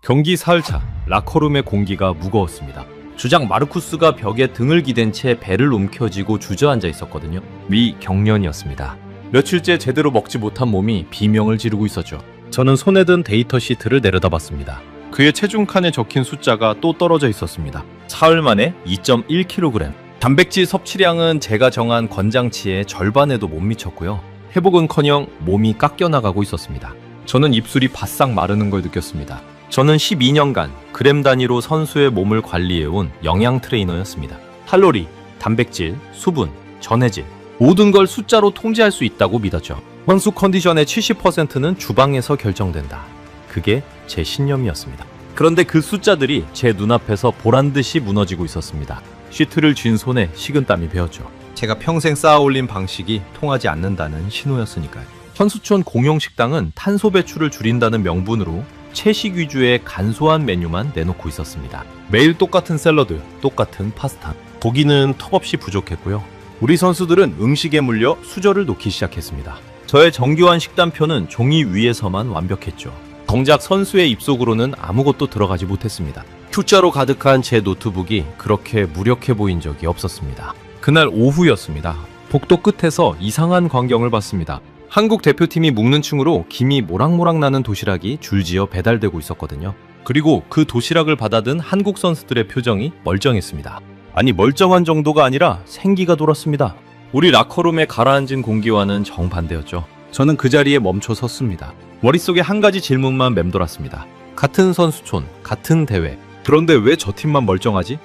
경기 사흘차 라커룸의 공기가 무거웠습니다. 주장 마르쿠스가 벽에 등을 기댄 채 배를 움켜쥐고 주저앉아 있었거든요. 미경련이었습니다. 며칠째 제대로 먹지 못한 몸이 비명을 지르고 있었죠. 저는 손에 든 데이터 시트를 내려다봤습니다. 그의 체중 칸에 적힌 숫자가 또 떨어져 있었습니다. 사흘 만에 2.1kg. 단백질 섭취량은 제가 정한 권장치의 절반에도 못 미쳤고요. 회복은커녕 몸이 깎여나가고 있었습니다. 저는 입술이 바싹 마르는 걸 느꼈습니다. 저는 12년간 그램 단위로 선수의 몸을 관리해온 영양 트레이너였습니다. 칼로리, 단백질, 수분, 전해질 모든 걸 숫자로 통제할 수 있다고 믿었죠. 선수 컨디션의 70%는 주방에서 결정된다. 그게 제 신념이었습니다. 그런데 그 숫자들이 제 눈앞에서 보란듯이 무너지고 있었습니다. 시트를 쥔 손에 식은땀이 배었죠. 제가 평생 쌓아올린 방식이 통하지 않는다는 신호였으니까요. 선수촌 공용 식당은 탄소 배출을 줄인다는 명분으로 채식 위주의 간소한 메뉴만 내놓고 있었습니다. 매일 똑같은 샐러드, 똑같은 파스타. 고기는 턱없이 부족했고요. 우리 선수들은 음식에 물려 수저를 놓기 시작했습니다. 저의 정교한 식단표는 종이 위에서만 완벽했죠. 정작 선수의 입속으로는 아무것도 들어가지 못했습니다. 숫자로 가득한 제 노트북이 그렇게 무력해 보인 적이 없었습니다. 그날 오후였습니다. 복도 끝에서 이상한 광경을 봤습니다. 한국 대표팀이 묵는 층으로 김이 모락모락 나는 도시락이 줄지어 배달되고 있었거든요. 그리고 그 도시락을 받아든 한국 선수들의 표정이 멀쩡했습니다. 아니, 멀쩡한 정도가 아니라 생기가 돌았습니다. 우리 라커룸에 가라앉은 공기와는 정반대였죠. 저는 그 자리에 멈춰 섰습니다. 머릿속에 한 가지 질문만 맴돌았습니다. 같은 선수촌, 같은 대회. 그런데 왜 저 팀만 멀쩡하지?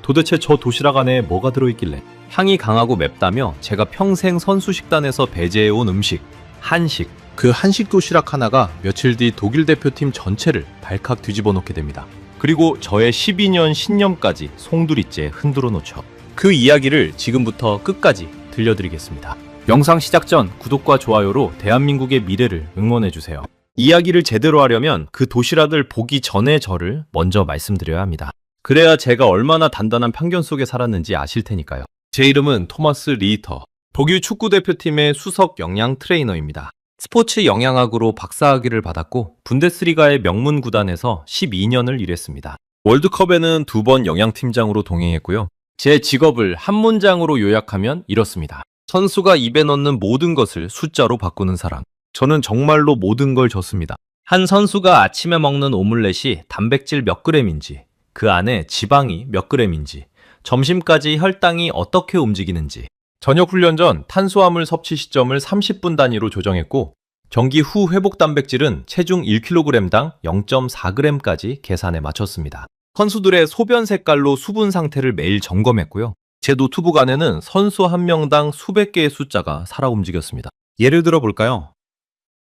도대체 저 도시락 안에 뭐가 들어있길래? 향이 강하고 맵다며 제가 평생 선수 식단에서 배제해온 음식, 한식. 그 한식 도시락 하나가 며칠 뒤 독일 대표팀 전체를 발칵 뒤집어 놓게 됩니다. 그리고 저의 12년 신념까지 송두리째 흔들어 놓죠. 그 이야기를 지금부터 끝까지 들려드리겠습니다. 영상 시작 전 구독과 좋아요로 대한민국의 미래를 응원해주세요. 이야기를 제대로 하려면 그 도시락을 보기 전에 저를 먼저 말씀드려야 합니다. 그래야 제가 얼마나 단단한 편견 속에 살았는지 아실 테니까요. 제 이름은 토마스 리히터, 독일 축구대표팀의 수석 영양 트레이너입니다. 스포츠 영양학으로 박사학위를 받았고 분데스리가의 명문 구단에서 12년을 일했습니다. 월드컵에는 2번 영양팀장으로 동행했고요. 제 직업을 한 문장으로 요약하면 이렇습니다. 선수가 입에 넣는 모든 것을 숫자로 바꾸는 사람. 저는 정말로 모든 걸 줬습니다. 한 선수가 아침에 먹는 오믈렛이 단백질 몇 그램인지, 그 안에 지방이 몇 그램인지, 점심까지 혈당이 어떻게 움직이는지, 저녁 훈련 전 탄수화물 섭취 시점을 30분 단위로 조정했고, 경기 후 회복 단백질은 체중 1kg당 0.4g까지 계산에 맞췄습니다. 선수들의 소변 색깔로 수분 상태를 매일 점검했고요. 제 노트북 안에는 선수 한 명당 수백 개의 숫자가 살아 움직였습니다. 예를 들어 볼까요?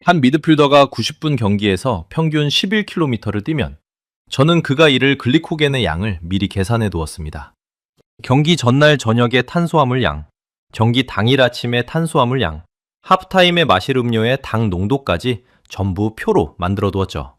한 미드필더가 90분 경기에서 평균 11km를 뛰면 저는 그가 이를 글리코겐의 양을 미리 계산해 두었습니다. 경기 전날 저녁의 탄수화물 양, 경기 당일 아침의 탄수화물 양, 하프타임에 마실 음료의 당 농도까지 전부 표로 만들어 두었죠.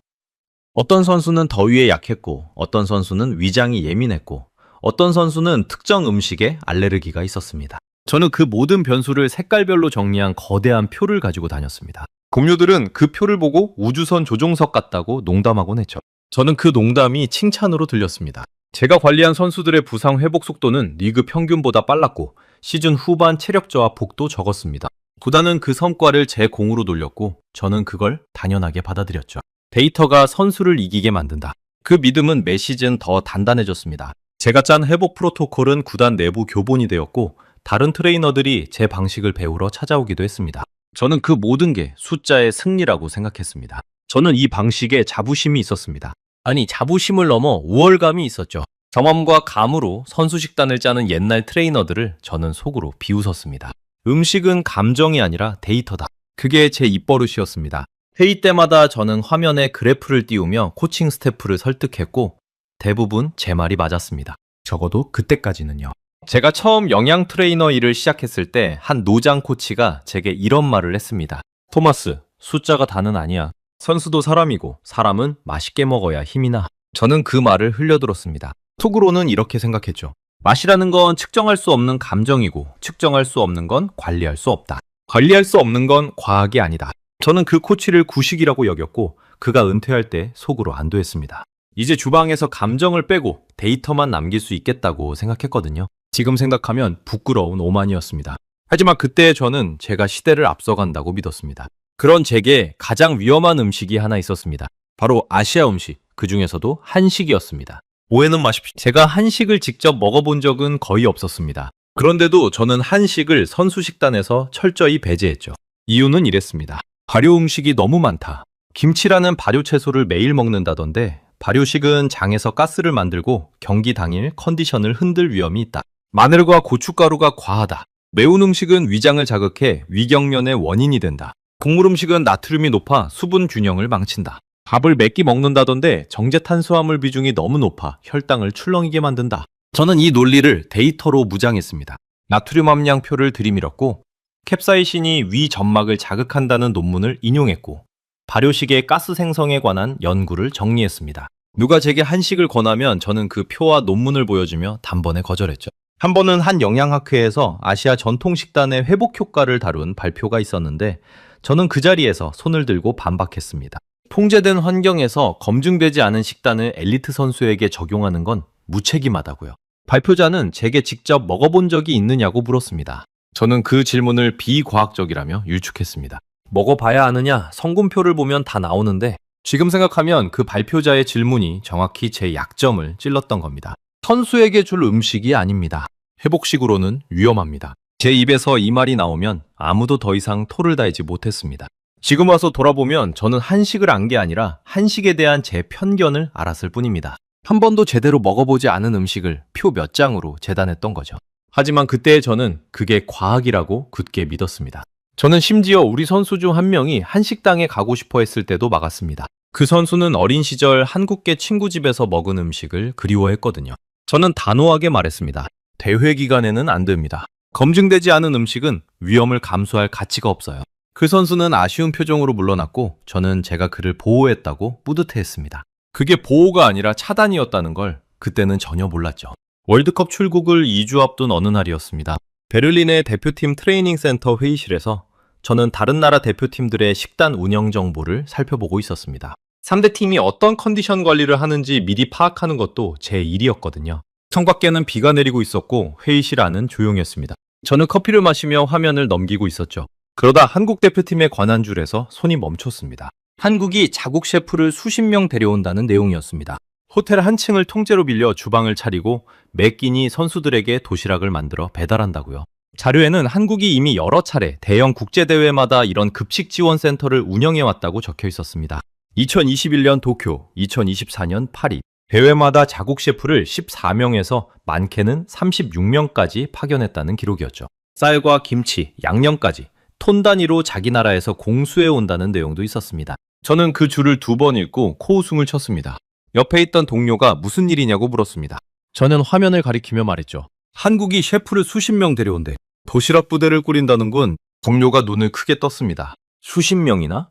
어떤 선수는 더위에 약했고, 어떤 선수는 위장이 예민했고, 어떤 선수는 특정 음식에 알레르기가 있었습니다. 저는 그 모든 변수를 색깔별로 정리한 거대한 표를 가지고 다녔습니다. 동료들은 그 표를 보고 우주선 조종석 같다고 농담하곤 했죠. 저는 그 농담이 칭찬으로 들렸습니다. 제가 관리한 선수들의 부상 회복 속도는 리그 평균보다 빨랐고 시즌 후반 체력 저하 폭도 적었습니다. 구단은 그 성과를 제 공으로 돌렸고 저는 그걸 당연하게 받아들였죠. 데이터가 선수를 이기게 만든다. 그 믿음은 매 시즌 더 단단해졌습니다. 제가 짠 회복 프로토콜은 구단 내부 교본이 되었고 다른 트레이너들이 제 방식을 배우러 찾아오기도 했습니다. 저는 그 모든 게 숫자의 승리라고 생각했습니다. 저는 이 방식에 자부심이 있었습니다. 아니, 자부심을 넘어 우월감이 있었죠. 경험과 감으로 선수 식단을 짜는 옛날 트레이너들을 저는 속으로 비웃었습니다. 음식은 감정이 아니라 데이터다. 그게 제 입버릇이었습니다. 회의 때마다 저는 화면에 그래프를 띄우며 코칭 스태프를 설득했고 대부분 제 말이 맞았습니다. 적어도 그때까지는요. 제가 처음 영양 트레이너 일을 시작했을 때 한 노장 코치가 제게 이런 말을 했습니다. 토마스, 숫자가 다는 아니야. 선수도 사람이고 사람은 맛있게 먹어야 힘이 나. 저는 그 말을 흘려들었습니다. 속으로는 이렇게 생각했죠. 맛이라는 건 측정할 수 없는 감정이고 측정할 수 없는 건 관리할 수 없다. 관리할 수 없는 건 과학이 아니다. 저는 그 코치를 구식이라고 여겼고 그가 은퇴할 때 속으로 안도했습니다. 이제 주방에서 감정을 빼고 데이터만 남길 수 있겠다고 생각했거든요. 지금 생각하면 부끄러운 오만이었습니다. 하지만 그때 저는 제가 시대를 앞서간다고 믿었습니다. 그런 제게 가장 위험한 음식이 하나 있었습니다. 바로 아시아 음식, 그 중에서도 한식이었습니다. 오해는 마십시오. 제가 한식을 직접 먹어본 적은 거의 없었습니다. 그런데도 저는 한식을 선수식단에서 철저히 배제했죠. 이유는 이랬습니다. 발효 음식이 너무 많다. 김치라는 발효 채소를 매일 먹는다던데 발효식은 장에서 가스를 만들고 경기 당일 컨디션을 흔들 위험이 있다. 마늘과 고춧가루가 과하다. 매운 음식은 위장을 자극해 위경련의 원인이 된다. 국물 음식은 나트륨이 높아 수분 균형을 망친다. 밥을 몇 끼 먹는다던데 정제 탄수화물 비중이 너무 높아 혈당을 출렁이게 만든다. 저는 이 논리를 데이터로 무장했습니다. 나트륨 함량표를 들이밀었고 캡사이신이 위 점막을 자극한다는 논문을 인용했고 발효식의 가스 생성에 관한 연구를 정리했습니다. 누가 제게 한식을 권하면 저는 그 표와 논문을 보여주며 단번에 거절했죠. 한 번은 한 영양학회에서 아시아 전통 식단의 회복 효과를 다룬 발표가 있었는데 저는 그 자리에서 손을 들고 반박했습니다. 통제된 환경에서 검증되지 않은 식단을 엘리트 선수에게 적용하는 건 무책임하다고요. 발표자는 제게 직접 먹어본 적이 있느냐고 물었습니다. 저는 그 질문을 비과학적이라며 일축했습니다. 먹어봐야 아느냐? 성분표를 보면 다 나오는데 지금 생각하면 그 발표자의 질문이 정확히 제 약점을 찔렀던 겁니다. 선수에게 줄 음식이 아닙니다. 회복식으로는 위험합니다. 제 입에서 이 말이 나오면 아무도 더 이상 토를 달지 못했습니다. 지금 와서 돌아보면 저는 한식을 안 게 아니라 한식에 대한 제 편견을 알았을 뿐입니다. 한 번도 제대로 먹어보지 않은 음식을 표 몇 장으로 재단했던 거죠. 하지만 그때의 저는 그게 과학이라고 굳게 믿었습니다. 저는 심지어 우리 선수 중 한 명이 한식당에 가고 싶어 했을 때도 막았습니다. 그 선수는 어린 시절 한국계 친구 집에서 먹은 음식을 그리워했거든요. 저는 단호하게 말했습니다. 대회 기간에는 안 됩니다. 검증되지 않은 음식은 위험을 감수할 가치가 없어요. 그 선수는 아쉬운 표정으로 물러났고 저는 제가 그를 보호했다고 뿌듯해했습니다. 그게 보호가 아니라 차단이었다는 걸 그때는 전혀 몰랐죠. 월드컵 출국을 2주 앞둔 어느 날이었습니다. 베를린의 대표팀 트레이닝 센터 회의실에서 저는 다른 나라 대표팀들의 식단 운영 정보를 살펴보고 있었습니다. 3대 팀이 어떤 컨디션 관리를 하는지 미리 파악하는 것도 제 일이었거든요. 창밖에는 비가 내리고 있었고 회의실 안은 조용했습니다. 저는 커피를 마시며 화면을 넘기고 있었죠. 그러다 한국 대표팀의 관한줄에서 손이 멈췄습니다. 한국이 자국 셰프를 수십 명 데려온다는 내용이었습니다. 호텔 한 층을 통째로 빌려 주방을 차리고 매 끼니 선수들에게 도시락을 만들어 배달한다고요. 자료에는 한국이 이미 여러 차례 대형 국제대회마다 이런 급식 지원 센터를 운영해왔다고 적혀 있었습니다. 2021년 도쿄, 2024년 파리, 대회마다 자국 셰프를 14명에서 많게는 36명까지 파견했다는 기록이었죠. 쌀과 김치, 양념까지 톤 단위로 자기 나라에서 공수해 온다는 내용도 있었습니다. 저는 그 줄을 2번 읽고 코웃음을 쳤습니다. 옆에 있던 동료가 무슨 일이냐고 물었습니다. 저는 화면을 가리키며 말했죠. 한국이 셰프를 수십 명 데려온대. 도시락 부대를 꾸린다는 건. 동료가 눈을 크게 떴습니다. 수십 명이나?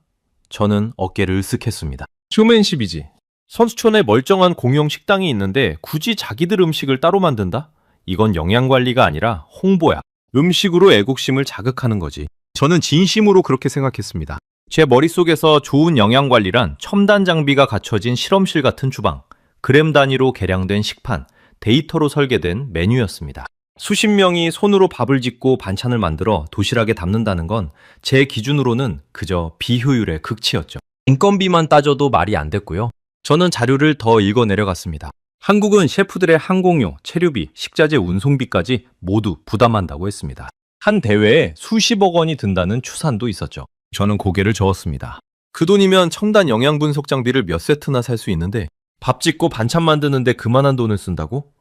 저는 어깨를 으쓱했습니다. 휴맨십이지. 선수촌에 멀쩡한 공용 식당이 있는데 굳이 자기들 음식을 따로 만든다? 이건 영양관리가 아니라 홍보야. 음식으로 애국심을 자극하는 거지. 저는 진심으로 그렇게 생각했습니다. 제 머릿속에서 좋은 영양관리란 첨단 장비가 갖춰진 실험실 같은 주방, 그램 단위로 계량된 식판, 데이터로 설계된 메뉴였습니다. 수십 명이 손으로 밥을 짓고 반찬을 만들어 도시락에 담는다는 건 제 기준으로는 그저 비효율의 극치였죠. 인건비만 따져도 말이 안 됐고요. 저는 자료를 더 읽어 내려갔습니다. 한국은 셰프들의 항공료, 체류비, 식자재 운송비까지 모두 부담한다고 했습니다. 한 대회에 수십억 원이 든다는 추산도 있었죠. 저는 고개를 저었습니다. 그 돈이면 첨단 영양 분석 장비를 몇 세트나 살 수 있는데 밥 짓고 반찬 만드는데 그만한 돈을 쓴다고?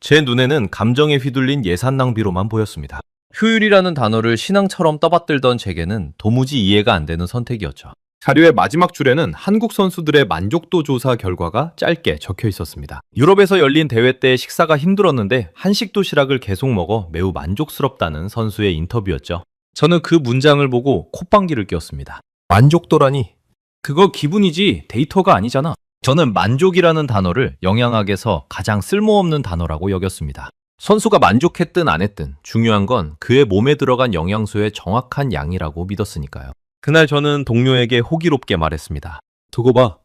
제 눈에는 감정에 휘둘린 예산 낭비로만 보였습니다. 효율이라는 단어를 신앙처럼 떠받들던 제게는 도무지 이해가 안 되는 선택이었죠. 자료의 마지막 줄에는 한국 선수들의 만족도 조사 결과가 짧게 적혀 있었습니다. 유럽에서 열린 대회 때 식사가 힘들었는데 한식 도시락을 계속 먹어 매우 만족스럽다는 선수의 인터뷰였죠. 저는 그 문장을 보고 콧방귀를 뀌었습니다. 만족도라니? 그거 기분이지 데이터가 아니잖아. 저는 만족이라는 단어를 영양학에서 가장 쓸모없는 단어라고 여겼습니다. 선수가 만족했든 안 했든 중요한 건 그의 몸에 들어간 영양소의 정확한 양이라고 믿었으니까요. 그날 저는 동료에게 호기롭게 말했습니다. 두고 봐.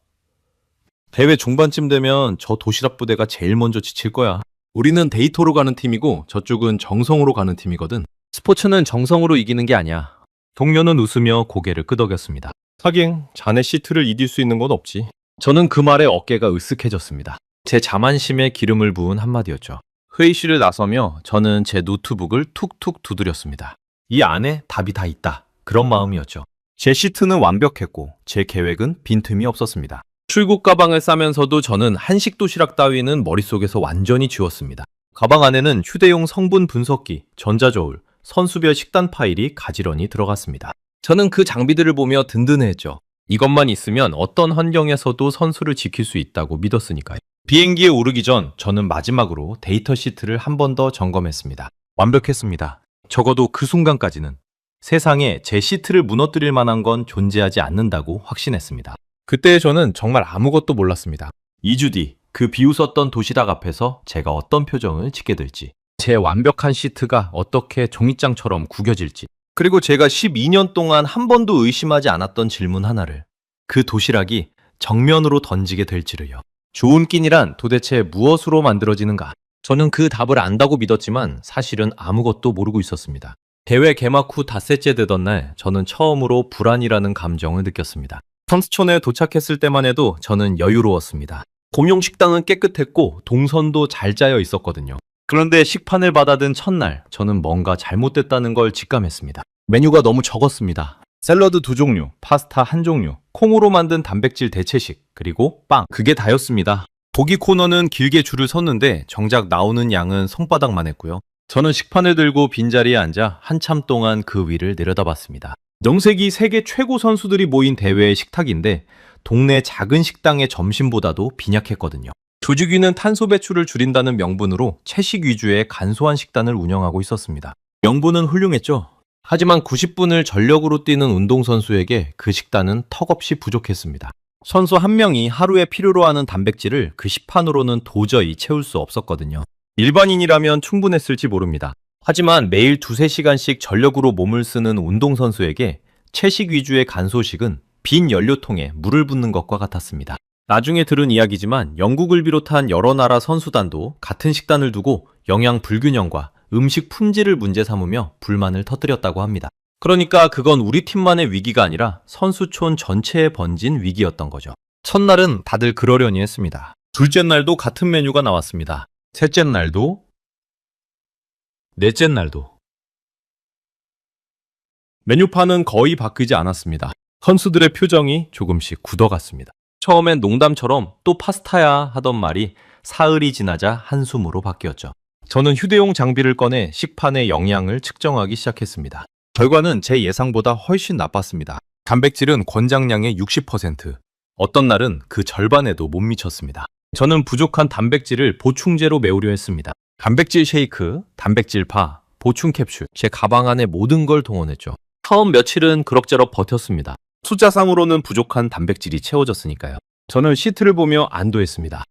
대회 중반쯤 되면 저 도시락 부대가 제일 먼저 지칠 거야. 우리는 데이터로 가는 팀이고 저쪽은 정성으로 가는 팀이거든. 스포츠는 정성으로 이기는 게 아니야. 동료는 웃으며 고개를 끄덕였습니다. 하긴 자네 시트를 이길 수 있는 건 없지. 저는 그 말에 어깨가 으쓱해졌습니다. 제 자만심에 기름을 부은 한마디였죠. 회의실을 나서며 저는 제 노트북을 툭툭 두드렸습니다. 이 안에 답이 다 있다. 그런 마음이었죠. 제 시트는 완벽했고 제 계획은 빈틈이 없었습니다. 출국 가방을 싸면서도 저는 한식 도시락 따위는 머릿속에서 완전히 지웠습니다. 가방 안에는 휴대용 성분 분석기, 전자저울, 선수별 식단 파일이 가지런히 들어갔습니다. 저는 그 장비들을 보며 든든해했죠. 이것만 있으면 어떤 환경에서도 선수를 지킬 수 있다고 믿었으니까요. 비행기에 오르기 전 저는 마지막으로 데이터 시트를 한 번 더 점검했습니다. 완벽했습니다. 적어도 그 순간까지는 세상에 제 시트를 무너뜨릴 만한 건 존재하지 않는다고 확신했습니다. 그때 저는 정말 아무것도 몰랐습니다. 2주 뒤 그 비웃었던 도시락 앞에서 제가 어떤 표정을 짓게 될지, 제 완벽한 시트가 어떻게 종이장처럼 구겨질지, 그리고 제가 12년 동안 한 번도 의심하지 않았던 질문 하나를 그 도시락이 정면으로 던지게 될지를요. 좋은 끼니란 도대체 무엇으로 만들어지는가? 저는 그 답을 안다고 믿었지만 사실은 아무것도 모르고 있었습니다. 대회 개막 후 닷새째 되던 날 저는 처음으로 불안이라는 감정을 느꼈습니다. 선수촌에 도착했을 때만 해도 저는 여유로웠습니다. 공용 식당은 깨끗했고 동선도 잘 짜여 있었거든요. 그런데 식판을 받아든 첫날 저는 뭔가 잘못됐다는 걸 직감했습니다. 메뉴가 너무 적었습니다. 샐러드 2종류, 파스타 1종류, 콩으로 만든 단백질 대체식, 그리고 빵. 그게 다였습니다. 고기 코너는 길게 줄을 섰는데 정작 나오는 양은 손바닥만 했고요. 저는 식판을 들고 빈자리에 앉아 한참 동안 그 위를 내려다봤습니다. 영세기 세계 최고 선수들이 모인 대회의 식탁인데 동네 작은 식당의 점심보다도 빈약했거든요. 조직위는 탄소 배출을 줄인다는 명분으로 채식 위주의 간소한 식단을 운영하고 있었습니다. 명분은 훌륭했죠. 하지만 90분을 전력으로 뛰는 운동선수에게 그 식단은 턱없이 부족했습니다. 선수 한 명이 하루에 필요로 하는 단백질을 그 식판으로는 도저히 채울 수 없었거든요. 일반인이라면 충분했을지 모릅니다. 하지만 매일 2~3시간씩 전력으로 몸을 쓰는 운동선수에게 채식 위주의 간소식은 빈 연료통에 물을 붓는 것과 같았습니다. 나중에 들은 이야기지만 영국을 비롯한 여러 나라 선수단도 같은 식단을 두고 영양 불균형과 음식 품질을 문제 삼으며 불만을 터뜨렸다고 합니다. 그러니까 그건 우리 팀만의 위기가 아니라 선수촌 전체에 번진 위기였던 거죠. 첫날은 다들 그러려니 했습니다. 둘째 날도 같은 메뉴가 나왔습니다. 셋째 날도, 넷째 날도. 메뉴판은 거의 바뀌지 않았습니다. 선수들의 표정이 조금씩 굳어갔습니다. 처음엔 농담처럼 또 파스타야 하던 말이 사흘이 지나자 한숨으로 바뀌었죠. 저는 휴대용 장비를 꺼내 식판의 영양을 측정하기 시작했습니다. 결과는 제 예상보다 훨씬 나빴습니다. 단백질은 권장량의 60%, 어떤 날은 그 절반에도 못 미쳤습니다. 저는 부족한 단백질을 보충제로 메우려 했습니다. 단백질 쉐이크, 단백질 바, 보충 캡슐, 제 가방 안에 모든 걸 동원했죠. 처음 며칠은 그럭저럭 버텼습니다. 숫자상으로는 부족한 단백질이 채워졌으니까요. 저는 시트를 보며 안도했습니다.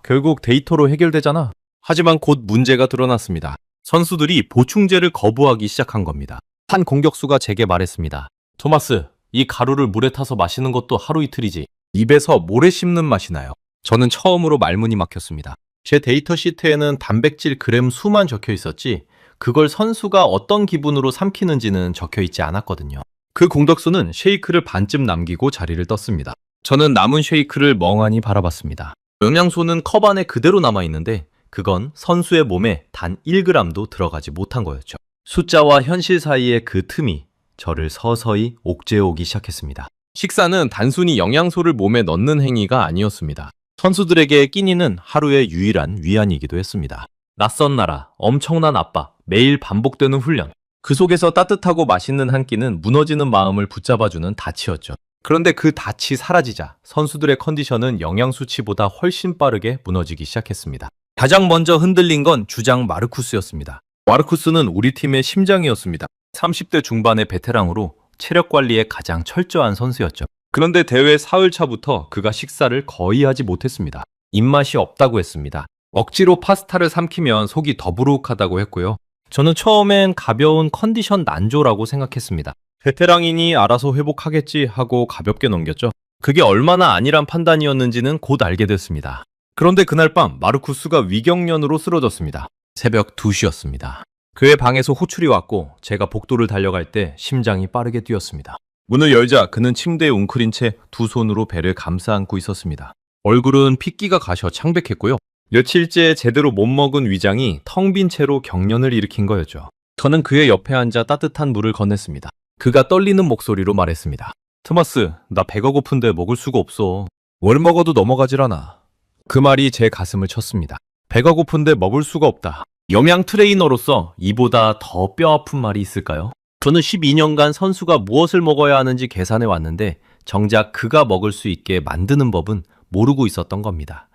결국 데이터로 해결되잖아. 하지만 곧 문제가 드러났습니다. 선수들이 보충제를 거부하기 시작한 겁니다. 한 공격수가 제게 말했습니다. 토마스, 이 가루를 물에 타서 마시는 것도 하루 이틀이지. 입에서 모래 씹는 맛이 나요. 저는 처음으로 말문이 막혔습니다. 제 데이터 시트에는 단백질 그램 수만 적혀 있었지 그걸 선수가 어떤 기분으로 삼키는지는 적혀 있지 않았거든요. 그 공격수는 쉐이크를 반쯤 남기고 자리를 떴습니다. 저는 남은 쉐이크를 멍하니 바라봤습니다. 영양소는 컵 안에 그대로 남아있는데 그건 선수의 몸에 단 1g도 들어가지 못한 거였죠. 숫자와 현실 사이의 그 틈이 저를 서서히 옥죄어오기 시작했습니다. 식사는 단순히 영양소를 몸에 넣는 행위가 아니었습니다. 선수들에게 끼니는 하루의 유일한 위안이기도 했습니다. 낯선 나라, 엄청난 압박, 매일 반복되는 훈련. 그 속에서 따뜻하고 맛있는 한 끼는 무너지는 마음을 붙잡아주는 닻이었죠. 그런데 그 닻이 사라지자 선수들의 컨디션은 영양 수치보다 훨씬 빠르게 무너지기 시작했습니다. 가장 먼저 흔들린 건 주장 마르쿠스였습니다. 마르쿠스는 우리 팀의 심장이었습니다. 30대 중반의 베테랑으로 체력 관리에 가장 철저한 선수였죠. 그런데 대회 사흘 차부터 그가 식사를 거의 하지 못했습니다. 입맛이 없다고 했습니다. 억지로 파스타를 삼키면 속이 더부룩하다고 했고요. 저는 처음엔 가벼운 컨디션 난조라고 생각했습니다. 베테랑이니 알아서 회복하겠지 하고 가볍게 넘겼죠. 그게 얼마나 안일한 판단이었는지는 곧 알게 됐습니다. 그런데 그날 밤 마르쿠스가 위경련으로 쓰러졌습니다. 새벽 2시였습니다. 그의 방에서 호출이 왔고 제가 복도를 달려갈 때 심장이 빠르게 뛰었습니다. 문을 열자 그는 침대에 웅크린 채 두 손으로 배를 감싸 안고 있었습니다. 얼굴은 핏기가 가셔 창백했고요. 며칠째 제대로 못 먹은 위장이 텅 빈 채로 경련을 일으킨 거였죠. 저는 그의 옆에 앉아 따뜻한 물을 건넸습니다. 그가 떨리는 목소리로 말했습니다. 토마스, 나 배가 고픈데 먹을 수가 없어. 뭘 먹어도 넘어가질 않아. 그 말이 제 가슴을 쳤습니다. 배가 고픈데 먹을 수가 없다. 영양 트레이너로서 이보다 더 뼈아픈 말이 있을까요? 저는 12년간 선수가 무엇을 먹어야 하는지 계산해 왔는데 정작 그가 먹을 수 있게 만드는 법은 모르고 있었던 겁니다.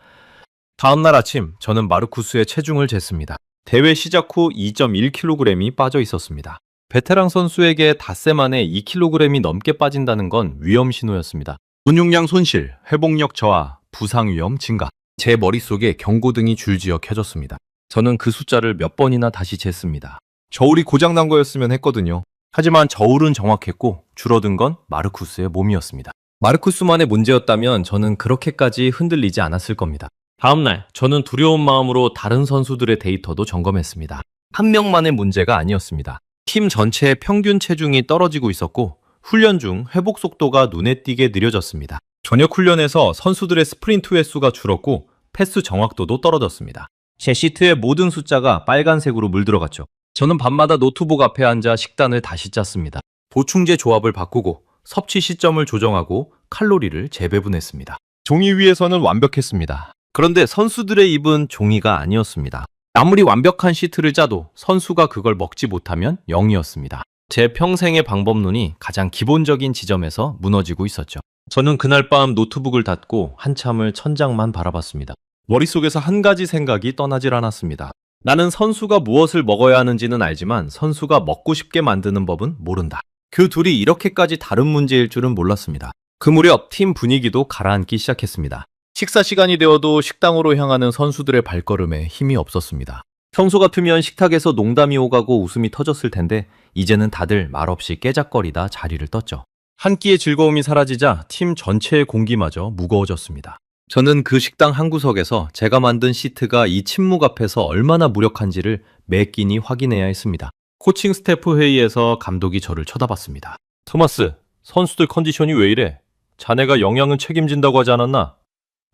다음날 아침 저는 마르쿠스의 체중을 쟀습니다. 대회 시작 후 2.1kg이 빠져 있었습니다. 베테랑 선수에게 닷새 만에 2kg이 넘게 빠진다는 건 위험 신호였습니다. 근육량 손실, 회복력 저하, 부상 위험 증가. 제 머릿속에 경고등이 줄지어 켜졌습니다. 저는 그 숫자를 몇 번이나 다시 쟀습니다. 저울이 고장난 거였으면 했거든요. 하지만 저울은 정확했고 줄어든 건 마르쿠스의 몸이었습니다. 마르쿠스만의 문제였다면 저는 그렇게까지 흔들리지 않았을 겁니다. 다음날 저는 두려운 마음으로 다른 선수들의 데이터도 점검했습니다. 한 명만의 문제가 아니었습니다. 팀 전체의 평균 체중이 떨어지고 있었고 훈련 중 회복 속도가 눈에 띄게 느려졌습니다. 저녁 훈련에서 선수들의 스프린트 횟수가 줄었고 패스 정확도도 떨어졌습니다. 제 시트의 모든 숫자가 빨간색으로 물들어갔죠. 저는 밤마다 노트북 앞에 앉아 식단을 다시 짰습니다. 보충제 조합을 바꾸고 섭취 시점을 조정하고 칼로리를 재배분했습니다. 종이 위에서는 완벽했습니다. 그런데 선수들의 입은 종이가 아니었습니다. 아무리 완벽한 시트를 짜도 선수가 그걸 먹지 못하면 0이었습니다. 제 평생의 방법론이 가장 기본적인 지점에서 무너지고 있었죠. 저는 그날 밤 노트북을 닫고 한참을 천장만 바라봤습니다. 머릿속에서 한 가지 생각이 떠나질 않았습니다. 나는 선수가 무엇을 먹어야 하는지는 알지만 선수가 먹고 싶게 만드는 법은 모른다. 그 둘이 이렇게까지 다른 문제일 줄은 몰랐습니다. 그 무렵 팀 분위기도 가라앉기 시작했습니다. 식사 시간이 되어도 식당으로 향하는 선수들의 발걸음에 힘이 없었습니다. 평소 같으면 식탁에서 농담이 오가고 웃음이 터졌을 텐데 이제는 다들 말없이 깨작거리다 자리를 떴죠. 한 끼의 즐거움이 사라지자 팀 전체의 공기마저 무거워졌습니다. 저는 그 식당 한 구석에서 제가 만든 시트가 이 침묵 앞에서 얼마나 무력한지를 매 끼니 확인해야 했습니다. 코칭 스태프 회의에서 감독이 저를 쳐다봤습니다. 토마스, 선수들 컨디션이 왜 이래? 자네가 영양은 책임진다고 하지 않았나?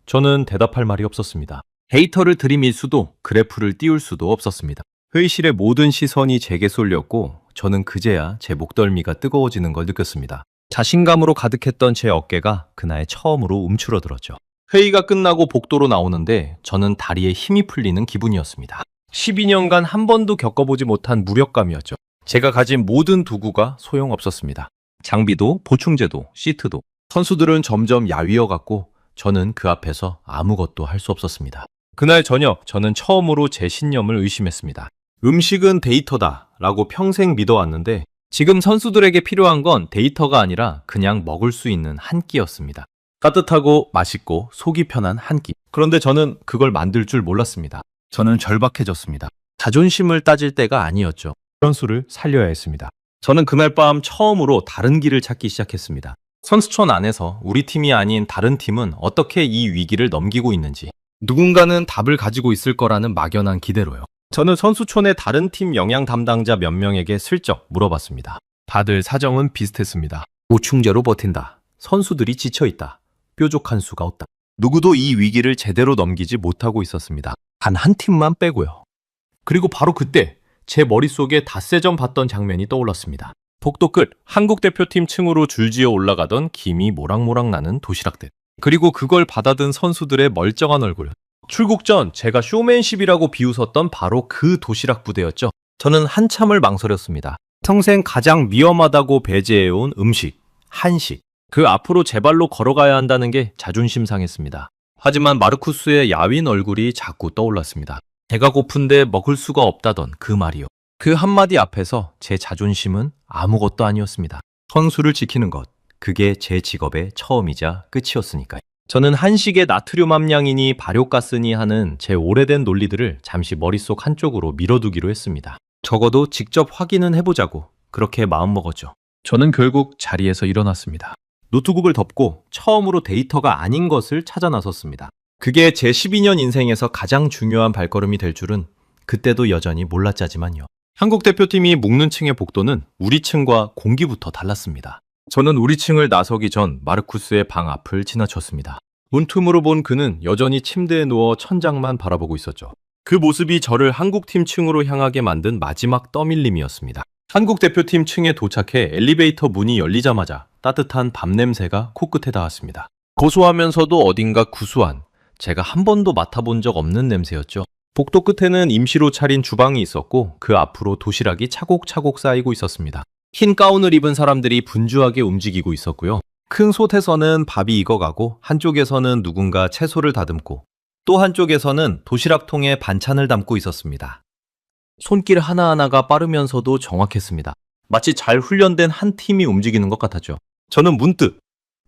저는 대답할 말이 없었습니다. 데이터를 들이밀 수도 그래프를 띄울 수도 없었습니다. 회의실의 모든 시선이 제게 쏠렸고 저는 그제야 제 목덜미가 뜨거워지는 걸 느꼈습니다. 자신감으로 가득했던 제 어깨가 그날 처음으로 움츠러들었죠. 회의가 끝나고 복도로 나오는데 저는 다리에 힘이 풀리는 기분이었습니다. 12년간 한 번도 겪어보지 못한 무력감이었죠. 제가 가진 모든 도구가 소용없었습니다. 장비도 보충제도 시트도. 선수들은 점점 야위어갔고 저는 그 앞에서 아무것도 할 수 없었습니다. 그날 저녁 저는 처음으로 제 신념을 의심했습니다. 음식은 데이터다 라고 평생 믿어왔는데 지금 선수들에게 필요한 건 데이터가 아니라 그냥 먹을 수 있는 한 끼였습니다. 따뜻하고 맛있고 속이 편한 한 끼. 그런데 저는 그걸 만들 줄 몰랐습니다. 저는 절박해졌습니다. 자존심을 따질 때가 아니었죠. 선수를 살려야 했습니다. 저는 그날 밤 처음으로 다른 길을 찾기 시작했습니다. 선수촌 안에서 우리 팀이 아닌 다른 팀은 어떻게 이 위기를 넘기고 있는지 누군가는 답을 가지고 있을 거라는 막연한 기대로요. 저는 선수촌의 다른 팀 영양 담당자 몇 명에게 슬쩍 물어봤습니다. 다들 사정은 비슷했습니다. 보충제로 버틴다. 선수들이 지쳐있다. 뾰족한 수가 없다. 누구도 이 위기를 제대로 넘기지 못하고 있었습니다. 단 한 팀만 빼고요. 그리고 바로 그때 제 머릿속에 닷새 전 봤던 장면이 떠올랐습니다. 복도 끝 한국 대표팀 층으로 줄지어 올라가던 김이 모락모락 나는 도시락들. 그리고 그걸 받아든 선수들의 멀쩡한 얼굴. 출국 전 제가 쇼맨십이라고 비웃었던 바로 그 도시락 부대였죠. 저는 한참을 망설였습니다. 평생 가장 위험하다고 배제해온 음식, 한식. 그 앞으로 제 발로 걸어가야 한다는 게 자존심 상했습니다. 하지만 마르쿠스의 야윈 얼굴이 자꾸 떠올랐습니다. 배가 고픈데 먹을 수가 없다던 그 말이요. 그 한마디 앞에서 제 자존심은 아무것도 아니었습니다. 선수를 지키는 것, 그게 제 직업의 처음이자 끝이었으니까요. 저는 한식의 나트륨 함량이니 발효가스니 하는 제 오래된 논리들을 잠시 머릿속 한쪽으로 밀어두기로 했습니다. 적어도 직접 확인은 해보자고 그렇게 마음먹었죠. 저는 결국 자리에서 일어났습니다. 노트북을 덮고 처음으로 데이터가 아닌 것을 찾아 나섰습니다. 그게 제 12년 인생에서 가장 중요한 발걸음이 될 줄은 그때도 여전히 몰랐자지만요. 한국 대표팀이 묶는 층의 복도는 우리 층과 공기부터 달랐습니다. 저는 우리 층을 나서기 전 마르쿠스의 방 앞을 지나쳤습니다. 문틈으로 본 그는 여전히 침대에 누워 천장만 바라보고 있었죠. 그 모습이 저를 한국팀 층으로 향하게 만든 마지막 떠밀림이었습니다. 한국 대표팀 층에 도착해 엘리베이터 문이 열리자마자 따뜻한 밤 냄새가 코끝에 닿았습니다. 고소하면서도 어딘가 구수한, 제가 한 번도 맡아본 적 없는 냄새였죠. 복도 끝에는 임시로 차린 주방이 있었고 그 앞으로 도시락이 차곡차곡 쌓이고 있었습니다. 흰 가운을 입은 사람들이 분주하게 움직이고 있었고요. 큰 솥에서는 밥이 익어가고 한쪽에서는 누군가 채소를 다듬고 또 한쪽에서는 도시락통에 반찬을 담고 있었습니다. 손길 하나하나가 빠르면서도 정확했습니다. 마치 잘 훈련된 한 팀이 움직이는 것 같았죠. 저는 문득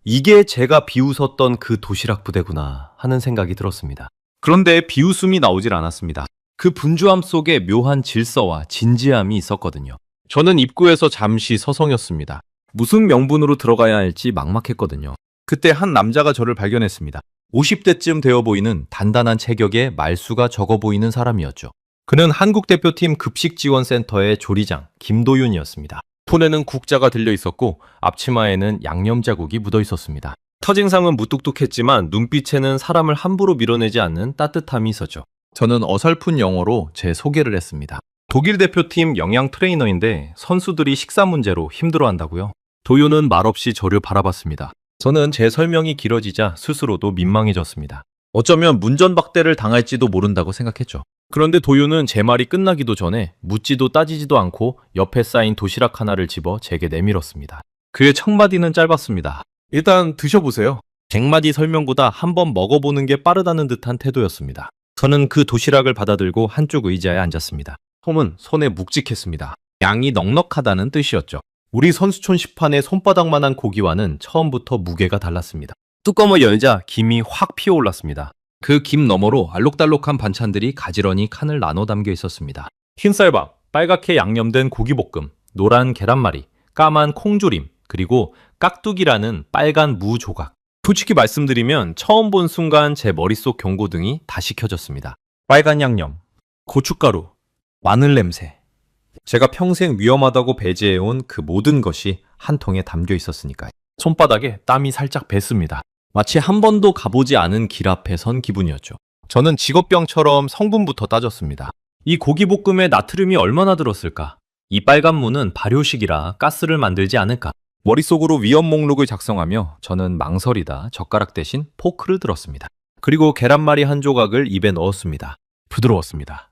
이게 제가 비웃었던 그 도시락 부대구나 하는 생각이 들었습니다. 그런데 비웃음이 나오질 않았습니다. 그 분주함 속에 묘한 질서와 진지함이 있었거든요. 저는 입구에서 잠시 서성였습니다. 무슨 명분으로 들어가야 할지 막막했거든요. 그때 한 남자가 저를 발견했습니다. 50대쯤 되어 보이는 단단한 체격에 말수가 적어 보이는 사람이었죠. 그는 한국대표팀 급식지원센터의 조리장 김도윤이었습니다. 폰에는 국자가 들려 있었고 앞치마에는 양념 자국이 묻어 있었습니다. 첫인상은 무뚝뚝했지만 눈빛에는 사람을 함부로 밀어내지 않는 따뜻함이 있었죠. 저는 어설픈 영어로 제 소개를 했습니다. 독일 대표팀 영양 트레이너인데 선수들이 식사 문제로 힘들어한다고요. 도윤은 말없이 저를 바라봤습니다. 저는 제 설명이 길어지자 스스로도 민망해졌습니다. 어쩌면 문전박대를 당할지도 모른다고 생각했죠. 그런데 도윤은 제 말이 끝나기도 전에 묻지도 따지지도 않고 옆에 쌓인 도시락 하나를 집어 제게 내밀었습니다. 그의 첫마디는 짧았습니다. 일단 드셔보세요. 100마디 설명보다 한번 먹어보는 게 빠르다는 듯한 태도였습니다. 저는 그 도시락을 받아들고 한쪽 의자에 앉았습니다. 솜은 손에 묵직했습니다. 양이 넉넉하다는 뜻이었죠. 우리 선수촌 시판의 손바닥만한 고기와는 처음부터 무게가 달랐습니다. 뚜껑을 열자 김이 확 피어올랐습니다. 그 김 너머로 알록달록한 반찬들이 가지런히 칸을 나눠 담겨 있었습니다. 흰쌀밥, 빨갛게 양념된 고기볶음, 노란 계란말이, 까만 콩조림, 그리고 깍두기라는 빨간 무 조각. 솔직히 말씀드리면 처음 본 순간 제 머릿속 경고등이 다시 켜졌습니다. 빨간 양념, 고춧가루, 마늘 냄새. 제가 평생 위험하다고 배제해온 그 모든 것이 한 통에 담겨 있었으니까요. 손바닥에 땀이 살짝 뱄습니다. 마치 한 번도 가보지 않은 길 앞에 선 기분이었죠. 저는 직업병처럼 성분부터 따졌습니다. 이 고기볶음에 나트륨이 얼마나 들었을까? 이 빨간 무는 발효식이라 가스를 만들지 않을까? 머릿속으로 위험 목록을 작성하며 저는 망설이다 젓가락 대신 포크를 들었습니다. 그리고 계란말이 한 조각을 입에 넣었습니다. 부드러웠습니다.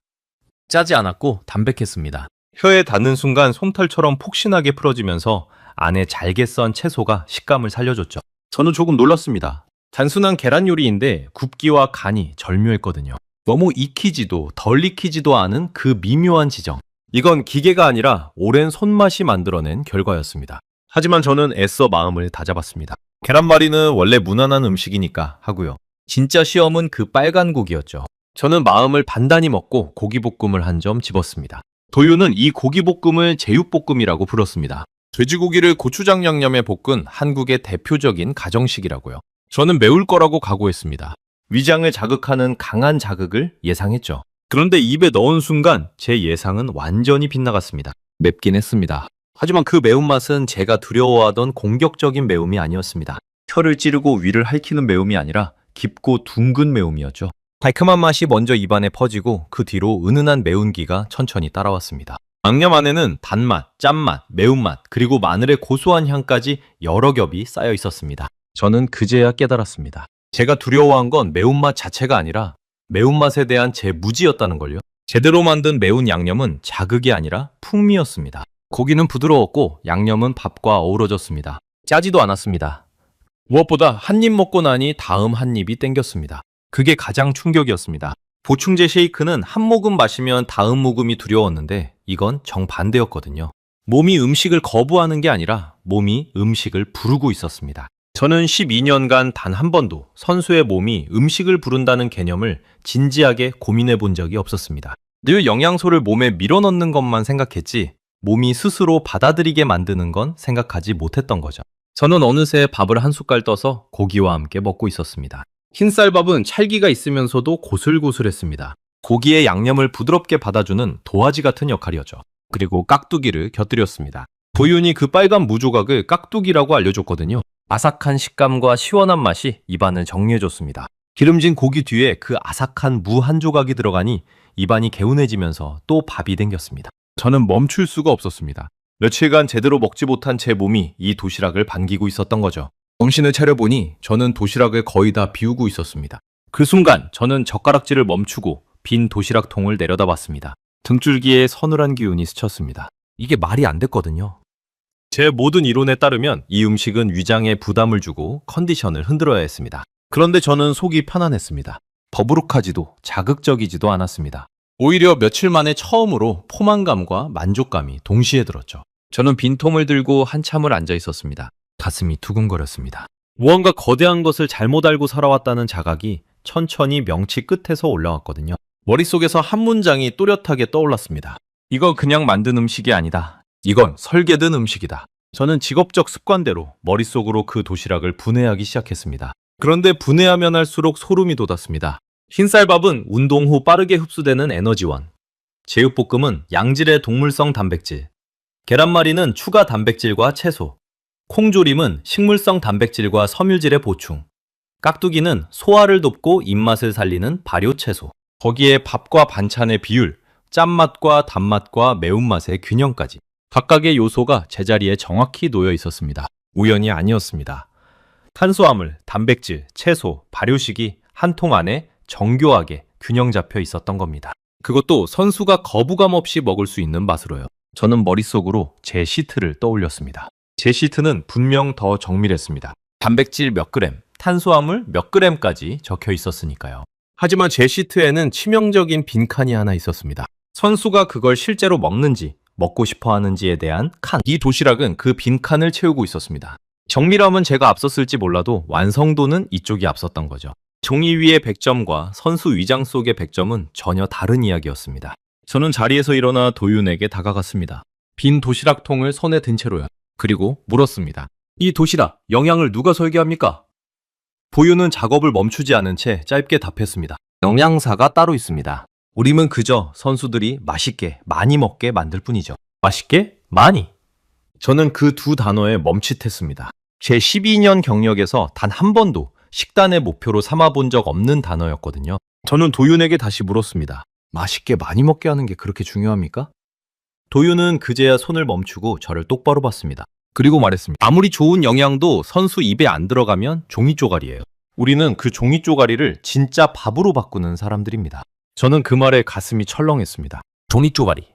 짜지 않았고 담백했습니다. 혀에 닿는 순간 솜털처럼 폭신하게 풀어지면서 안에 잘게 썬 채소가 식감을 살려줬죠. 저는 조금 놀랐습니다. 단순한 계란 요리인데 굽기와 간이 절묘했거든요. 너무 익히지도 덜 익히지도 않은 그 미묘한 지정. 이건 기계가 아니라 오랜 손맛이 만들어낸 결과였습니다. 하지만 저는 애써 마음을 다잡았습니다. 계란말이는 원래 무난한 음식이니까 하고요. 진짜 시험은 그 빨간 고기였죠. 저는 마음을 단단히 먹고 고기볶음을 한 점 집었습니다. 도윤은 이 고기볶음을 제육볶음이라고 불렀습니다. 돼지고기를 고추장 양념에 볶은 한국의 대표적인 가정식이라고요. 저는 매울 거라고 각오했습니다. 위장을 자극하는 강한 자극을 예상했죠. 그런데 입에 넣은 순간 제 예상은 완전히 빗나갔습니다. 맵긴 했습니다. 하지만 그 매운맛은 제가 두려워하던 공격적인 매움이 아니었습니다. 혀를 찌르고 위를 핥히는 매움이 아니라 깊고 둥근 매움이었죠. 달콤한 맛이 먼저 입안에 퍼지고 그 뒤로 은은한 매운기가 천천히 따라왔습니다. 양념 안에는 단맛, 짠맛, 매운맛, 그리고 마늘의 고소한 향까지 여러 겹이 쌓여 있었습니다. 저는 그제야 깨달았습니다. 제가 두려워한 건 매운맛 자체가 아니라 매운맛에 대한 제 무지였다는 걸요. 제대로 만든 매운 양념은 자극이 아니라 풍미였습니다. 고기는 부드러웠고 양념은 밥과 어우러졌습니다. 짜지도 않았습니다. 무엇보다 한 입 먹고 나니 다음 한 입이 땡겼습니다. 그게 가장 충격이었습니다. 보충제 쉐이크는 한 모금 마시면 다음 모금이 두려웠는데 이건 정반대였거든요. 몸이 음식을 거부하는 게 아니라 몸이 음식을 부르고 있었습니다. 저는 12년간 단 한 번도 선수의 몸이 음식을 부른다는 개념을 진지하게 고민해 본 적이 없었습니다. 늘 영양소를 몸에 밀어넣는 것만 생각했지 몸이 스스로 받아들이게 만드는 건 생각하지 못했던 거죠. 저는 어느새 밥을 한 숟갈 떠서 고기와 함께 먹고 있었습니다. 흰쌀밥은 찰기가 있으면서도 고슬고슬했습니다. 고기의 양념을 부드럽게 받아주는 도화지 같은 역할이었죠. 그리고 깍두기를 곁들였습니다. 도윤이 그 빨간 무조각을 깍두기라고 알려줬거든요. 아삭한 식감과 시원한 맛이 입안을 정리해줬습니다. 기름진 고기 뒤에 그 아삭한 무 한 조각이 들어가니 입안이 개운해지면서 또 밥이 땡겼습니다. 저는 멈출 수가 없었습니다. 며칠간 제대로 먹지 못한 제 몸이 이 도시락을 반기고 있었던 거죠. 정신을 차려보니 저는 도시락을 거의 다 비우고 있었습니다. 그 순간 저는 젓가락질을 멈추고 빈 도시락통을 내려다봤습니다. 등줄기에 서늘한 기운이 스쳤습니다. 이게 말이 안 됐거든요. 제 모든 이론에 따르면 이 음식은 위장에 부담을 주고 컨디션을 흔들어야 했습니다. 그런데 저는 속이 편안했습니다. 더부룩하지도 자극적이지도 않았습니다. 오히려 며칠 만에 처음으로 포만감과 만족감이 동시에 들었죠. 저는 빈통을 들고 한참을 앉아 있었습니다. 가슴이 두근거렸습니다. 무언가 거대한 것을 잘못 알고 살아왔다는 자각이 천천히 명치 끝에서 올라왔거든요. 머릿속에서 한 문장이 또렷하게 떠올랐습니다. 이건 그냥 만든 음식이 아니다. 이건 설계된 음식이다. 저는 직업적 습관대로 머릿속으로 그 도시락을 분해하기 시작했습니다. 그런데 분해하면 할수록 소름이 돋았습니다. 흰쌀밥은 운동 후 빠르게 흡수되는 에너지원, 제육볶음은 양질의 동물성 단백질, 계란말이는 추가 단백질과 채소, 콩조림은 식물성 단백질과 섬유질의 보충, 깍두기는 소화를 돕고 입맛을 살리는 발효 채소, 거기에 밥과 반찬의 비율, 짠맛과 단맛과 매운맛의 균형까지 각각의 요소가 제자리에 정확히 놓여 있었습니다. 우연이 아니었습니다. 탄수화물, 단백질, 채소, 발효식이 한 통 안에 정교하게 균형 잡혀 있었던 겁니다. 그것도 선수가 거부감 없이 먹을 수 있는 맛으로요. 저는 머릿속으로 제 시트를 떠올렸습니다. 제 시트는 분명 더 정밀했습니다. 단백질 몇 그램, 탄수화물 몇 그램까지 적혀 있었으니까요. 하지만 제 시트에는 치명적인 빈칸이 하나 있었습니다. 선수가 그걸 실제로 먹는지, 먹고 싶어 하는지에 대한 칸. 이 도시락은 그 빈칸을 채우고 있었습니다. 정밀함은 제가 앞섰을지 몰라도 완성도는 이쪽이 앞섰던 거죠. 종이 위의 100점과 선수 위장 속의 100점은 전혀 다른 이야기였습니다. 저는 자리에서 일어나 도윤에게 다가갔습니다. 빈 도시락통을 손에 든 채로요. 그리고 물었습니다. 이 도시락, 영양을 누가 설계합니까? 도윤은 작업을 멈추지 않은 채 짧게 답했습니다. 영양사가 따로 있습니다. 우림은 그저 선수들이 맛있게, 많이 먹게 만들 뿐이죠. 맛있게? 많이? 저는 그 두 단어에 멈칫했습니다. 제 12년 경력에서 단 한 번도 식단의 목표로 삼아본 적 없는 단어였거든요. 저는 도윤에게 다시 물었습니다. 맛있게 많이 먹게 하는 게 그렇게 중요합니까? 도윤은 그제야 손을 멈추고 저를 똑바로 봤습니다. 그리고 말했습니다. 아무리 좋은 영양도 선수 입에 안 들어가면 종이 쪼가리예요. 우리는 그 종이 쪼가리를 진짜 밥으로 바꾸는 사람들입니다. 저는 그 말에 가슴이 철렁했습니다. 종이 쪼가리.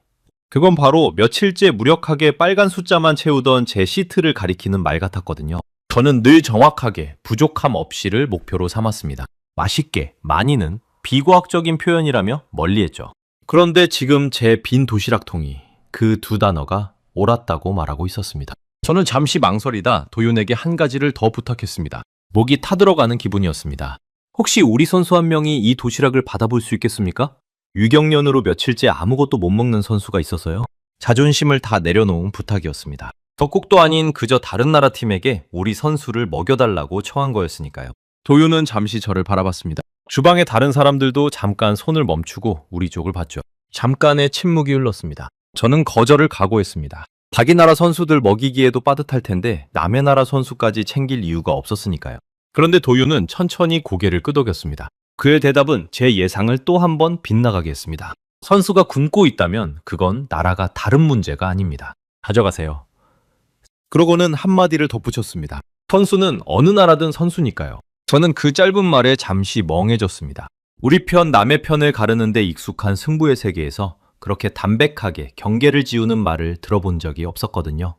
그건 바로 며칠째 무력하게 빨간 숫자만 채우던 제 시트를 가리키는 말 같았거든요. 저는 늘 정확하게 부족함 없이를 목표로 삼았습니다. 맛있게, 많이는 비과학적인 표현이라며 멀리했죠. 그런데 지금 제 빈 도시락통이 그 두 단어가 옳았다고 말하고 있었습니다. 저는 잠시 망설이다 도윤에게 한 가지를 더 부탁했습니다. 목이 타들어가는 기분이었습니다. 혹시 우리 선수 한 명이 이 도시락을 받아볼 수 있겠습니까? 유경련으로 며칠째 아무것도 못 먹는 선수가 있어서요. 자존심을 다 내려놓은 부탁이었습니다. 덕국도 아닌 그저 다른 나라 팀에게 우리 선수를 먹여달라고 청한 거였으니까요. 도윤은 잠시 저를 바라봤습니다. 주방의 다른 사람들도 잠깐 손을 멈추고 우리 쪽을 봤죠. 잠깐의 침묵이 흘렀습니다. 저는 거절을 각오했습니다. 자기 나라 선수들 먹이기에도 빠듯할 텐데 남의 나라 선수까지 챙길 이유가 없었으니까요. 그런데 도윤은 천천히 고개를 끄덕였습니다. 그의 대답은 제 예상을 또 한 번 빗나가게 했습니다. 선수가 굶고 있다면 그건 나라가 다른 문제가 아닙니다. 가져가세요. 그러고는 한마디를 덧붙였습니다. 선수는 어느 나라든 선수니까요. 저는 그 짧은 말에 잠시 멍해졌습니다. 우리 편 남의 편을 가르는 데 익숙한 승부의 세계에서 그렇게 담백하게 경계를 지우는 말을 들어본 적이 없었거든요.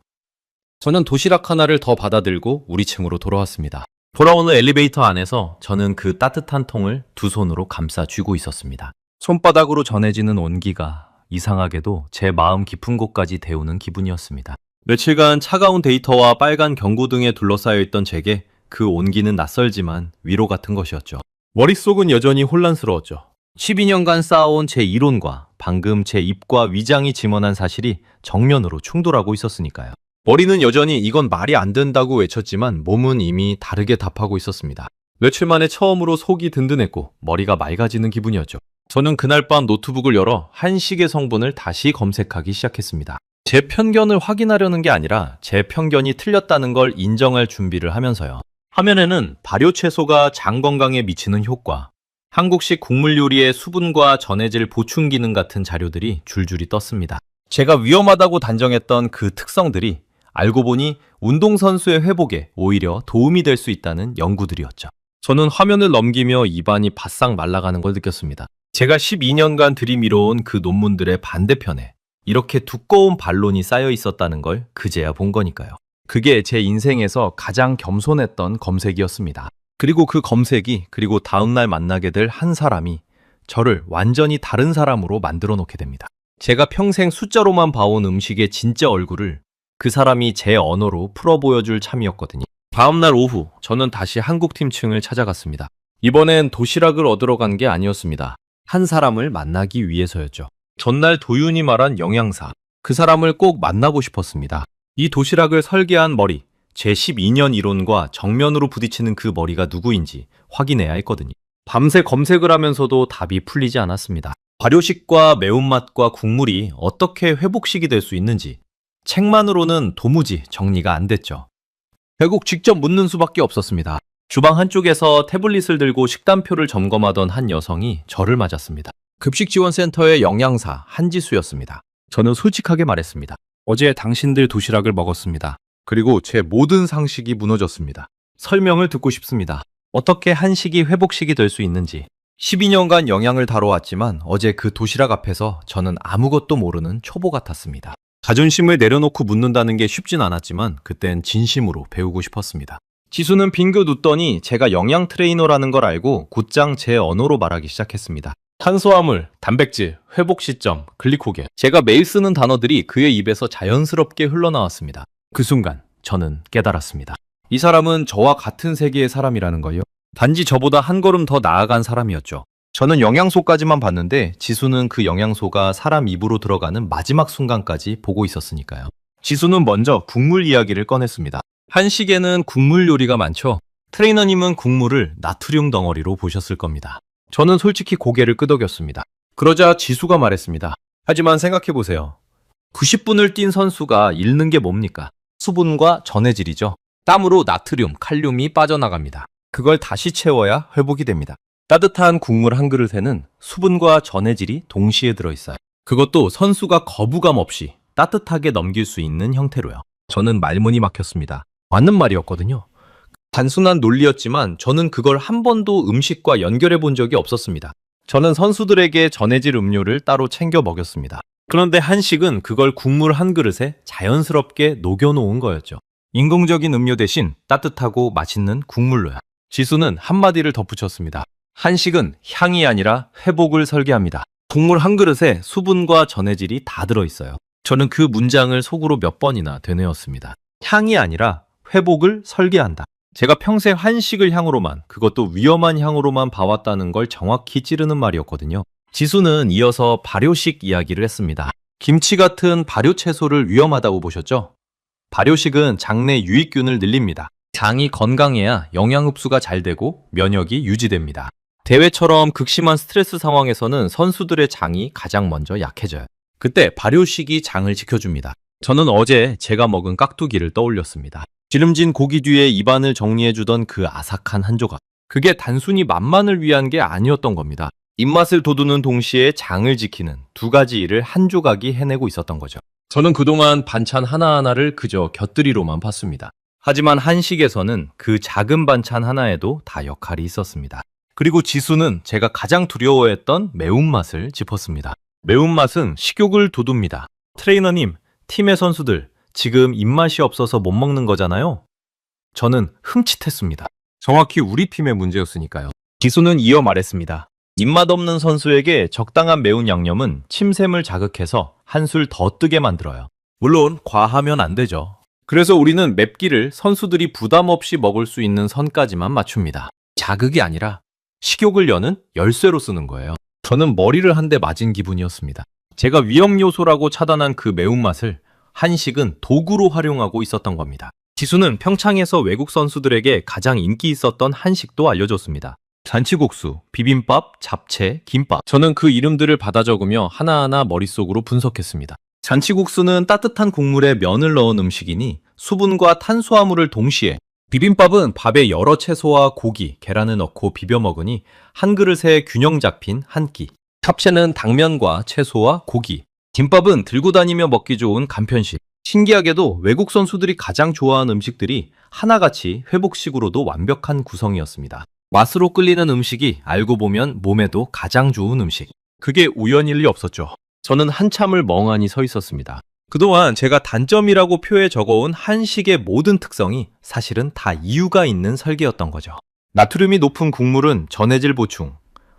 저는 도시락 하나를 더 받아들고 우리 층으로 돌아왔습니다. 돌아오는 엘리베이터 안에서 저는 그 따뜻한 통을 두 손으로 감싸 쥐고 있었습니다. 손바닥으로 전해지는 온기가 이상하게도 제 마음 깊은 곳까지 데우는 기분이었습니다. 며칠간 차가운 데이터와 빨간 경고등에 둘러싸여 있던 제게 그 온기는 낯설지만 위로 같은 것이었죠. 머릿속은 여전히 혼란스러웠죠. 12년간 쌓아온 제 이론과 방금 제 입과 위장이 증언한 사실이 정면으로 충돌하고 있었으니까요. 머리는 여전히 이건 말이 안 된다고 외쳤지만 몸은 이미 다르게 답하고 있었습니다. 며칠 만에 처음으로 속이 든든했고 머리가 맑아지는 기분이었죠. 저는 그날 밤 노트북을 열어 한식의 성분을 다시 검색하기 시작했습니다. 제 편견을 확인하려는 게 아니라 제 편견이 틀렸다는 걸 인정할 준비를 하면서요. 화면에는 발효채소가 장 건강에 미치는 효과, 한국식 국물 요리의 수분과 전해질 보충 기능 같은 자료들이 줄줄이 떴습니다. 제가 위험하다고 단정했던 그 특성들이 알고 보니 운동선수의 회복에 오히려 도움이 될 수 있다는 연구들이었죠. 저는 화면을 넘기며 입안이 바싹 말라가는 걸 느꼈습니다. 제가 12년간 들이밀어온 그 논문들의 반대편에 이렇게 두꺼운 반론이 쌓여 있었다는 걸 그제야 본 거니까요. 그게 제 인생에서 가장 겸손했던 검색이었습니다. 그리고 그 검색이 그리고 다음날 만나게 될 한 사람이 저를 완전히 다른 사람으로 만들어 놓게 됩니다. 제가 평생 숫자로만 봐온 음식의 진짜 얼굴을 그 사람이 제 언어로 풀어 보여줄 참이었거든요. 다음날 오후 저는 다시 한국팀층을 찾아갔습니다. 이번엔 도시락을 얻으러 간 게 아니었습니다. 한 사람을 만나기 위해서였죠. 전날 도윤이 말한 영양사, 그 사람을 꼭 만나고 싶었습니다. 이 도시락을 설계한 머리, 제 12년 이론과 정면으로 부딪히는 그 머리가 누구인지 확인해야 했거든요. 밤새 검색을 하면서도 답이 풀리지 않았습니다. 발효식과 매운맛과 국물이 어떻게 회복식이 될 수 있는지 책만으로는 도무지 정리가 안 됐죠. 결국 직접 묻는 수밖에 없었습니다. 주방 한쪽에서 태블릿을 들고 식단표를 점검하던 한 여성이 저를 맞았습니다. 급식지원센터의 영양사 한지수였습니다. 저는 솔직하게 말했습니다. 어제 당신들 도시락을 먹었습니다. 그리고 제 모든 상식이 무너졌습니다. 설명을 듣고 싶습니다. 어떻게 한식이 회복식이 될 수 있는지. 12년간 영양을 다뤄왔지만 어제 그 도시락 앞에서 저는 아무것도 모르는 초보 같았습니다. 자존심을 내려놓고 묻는다는 게 쉽진 않았지만 그땐 진심으로 배우고 싶었습니다. 지수는 빙긋 웃더니 제가 영양 트레이너라는 걸 알고 곧장 제 언어로 말하기 시작했습니다. 탄수화물, 단백질, 회복 시점, 글리코겐. 제가 매일 쓰는 단어들이 그의 입에서 자연스럽게 흘러나왔습니다. 그 순간 저는 깨달았습니다. 이 사람은 저와 같은 세계의 사람이라는 걸요. 단지 저보다 한 걸음 더 나아간 사람이었죠. 저는 영양소까지만 봤는데 지수는 그 영양소가 사람 입으로 들어가는 마지막 순간까지 보고 있었으니까요. 지수는 먼저 국물 이야기를 꺼냈습니다. 한식에는 국물 요리가 많죠. 트레이너님은 국물을 나트륨 덩어리로 보셨을 겁니다. 저는 솔직히 고개를 끄덕였습니다. 그러자 지수가 말했습니다. 하지만 생각해보세요. 90분을 뛴 선수가 잃는 게 뭡니까? 수분과 전해질이죠. 땀으로 나트륨, 칼륨이 빠져나갑니다. 그걸 다시 채워야 회복이 됩니다. 따뜻한 국물 한 그릇에는 수분과 전해질이 동시에 들어있어요. 그것도 선수가 거부감 없이 따뜻하게 넘길 수 있는 형태로요. 저는 말문이 막혔습니다. 맞는 말이었거든요. 단순한 논리였지만 저는 그걸 한 번도 음식과 연결해 본 적이 없었습니다. 저는 선수들에게 전해질 음료를 따로 챙겨 먹였습니다. 그런데 한식은 그걸 국물 한 그릇에 자연스럽게 녹여놓은 거였죠. 인공적인 음료 대신 따뜻하고 맛있는 국물로요. 지수는 한마디를 덧붙였습니다. 한식은 향이 아니라 회복을 설계합니다. 국물 한 그릇에 수분과 전해질이 다 들어있어요. 저는 그 문장을 속으로 몇 번이나 되뇌었습니다. 향이 아니라 회복을 설계한다. 제가 평생 한식을 향으로만, 그것도 위험한 향으로만 봐왔다는 걸 정확히 찌르는 말이었거든요. 지수는 이어서 발효식 이야기를 했습니다. 김치 같은 발효채소를 위험하다고 보셨죠? 발효식은 장내 유익균을 늘립니다. 장이 건강해야 영양 흡수가 잘 되고 면역이 유지됩니다. 대회처럼 극심한 스트레스 상황에서는 선수들의 장이 가장 먼저 약해져요. 그때 발효식이 장을 지켜줍니다. 저는 어제 제가 먹은 깍두기를 떠올렸습니다. 기름진 고기 뒤에 입안을 정리해주던 그 아삭한 한 조각. 그게 단순히 맛만을 위한 게 아니었던 겁니다. 입맛을 돋우는 동시에 장을 지키는 두 가지 일을 한 조각이 해내고 있었던 거죠. 저는 그동안 반찬 하나하나를 그저 곁들이로만 봤습니다. 하지만 한식에서는 그 작은 반찬 하나에도 다 역할이 있었습니다. 그리고 지수는 제가 가장 두려워했던 매운맛을 짚었습니다. 매운맛은 식욕을 돋웁니다. 트레이너님, 팀의 선수들, 지금 입맛이 없어서 못 먹는 거잖아요? 저는 흠칫했습니다. 정확히 우리 팀의 문제였으니까요. 지수는 이어 말했습니다. 입맛 없는 선수에게 적당한 매운 양념은 침샘을 자극해서 한술 더 뜨게 만들어요. 물론 과하면 안 되죠. 그래서 우리는 맵기를 선수들이 부담 없이 먹을 수 있는 선까지만 맞춥니다. 자극이 아니라 식욕을 여는 열쇠로 쓰는 거예요. 저는 머리를 한 대 맞은 기분이었습니다. 제가 위험 요소라고 차단한 그 매운맛을 한식은 도구로 활용하고 있었던 겁니다. 지수는 평창에서 외국 선수들에게 가장 인기 있었던 한식도 알려줬습니다. 잔치국수, 비빔밥, 잡채, 김밥. 저는 그 이름들을 받아 적으며 하나하나 머릿속으로 분석했습니다. 잔치국수는 따뜻한 국물에 면을 넣은 음식이니 수분과 탄수화물을 동시에, 비빔밥은 밥에 여러 채소와 고기, 계란을 넣고 비벼 먹으니 한 그릇에 균형 잡힌 한 끼. 잡채는 당면과 채소와 고기. 김밥은 들고 다니며 먹기 좋은 간편식. 신기하게도 외국 선수들이 가장 좋아하는 음식들이 하나같이 회복식으로도 완벽한 구성이었습니다. 맛으로 끌리는 음식이 알고 보면 몸에도 가장 좋은 음식. 그게 우연일 리 없었죠. 저는 한참을 멍하니 서 있었습니다. 그동안 제가 단점이라고 표에 적어온 한식의 모든 특성이 사실은 다 이유가 있는 설계였던 거죠. 나트륨이 높은 국물은 전해질 보충,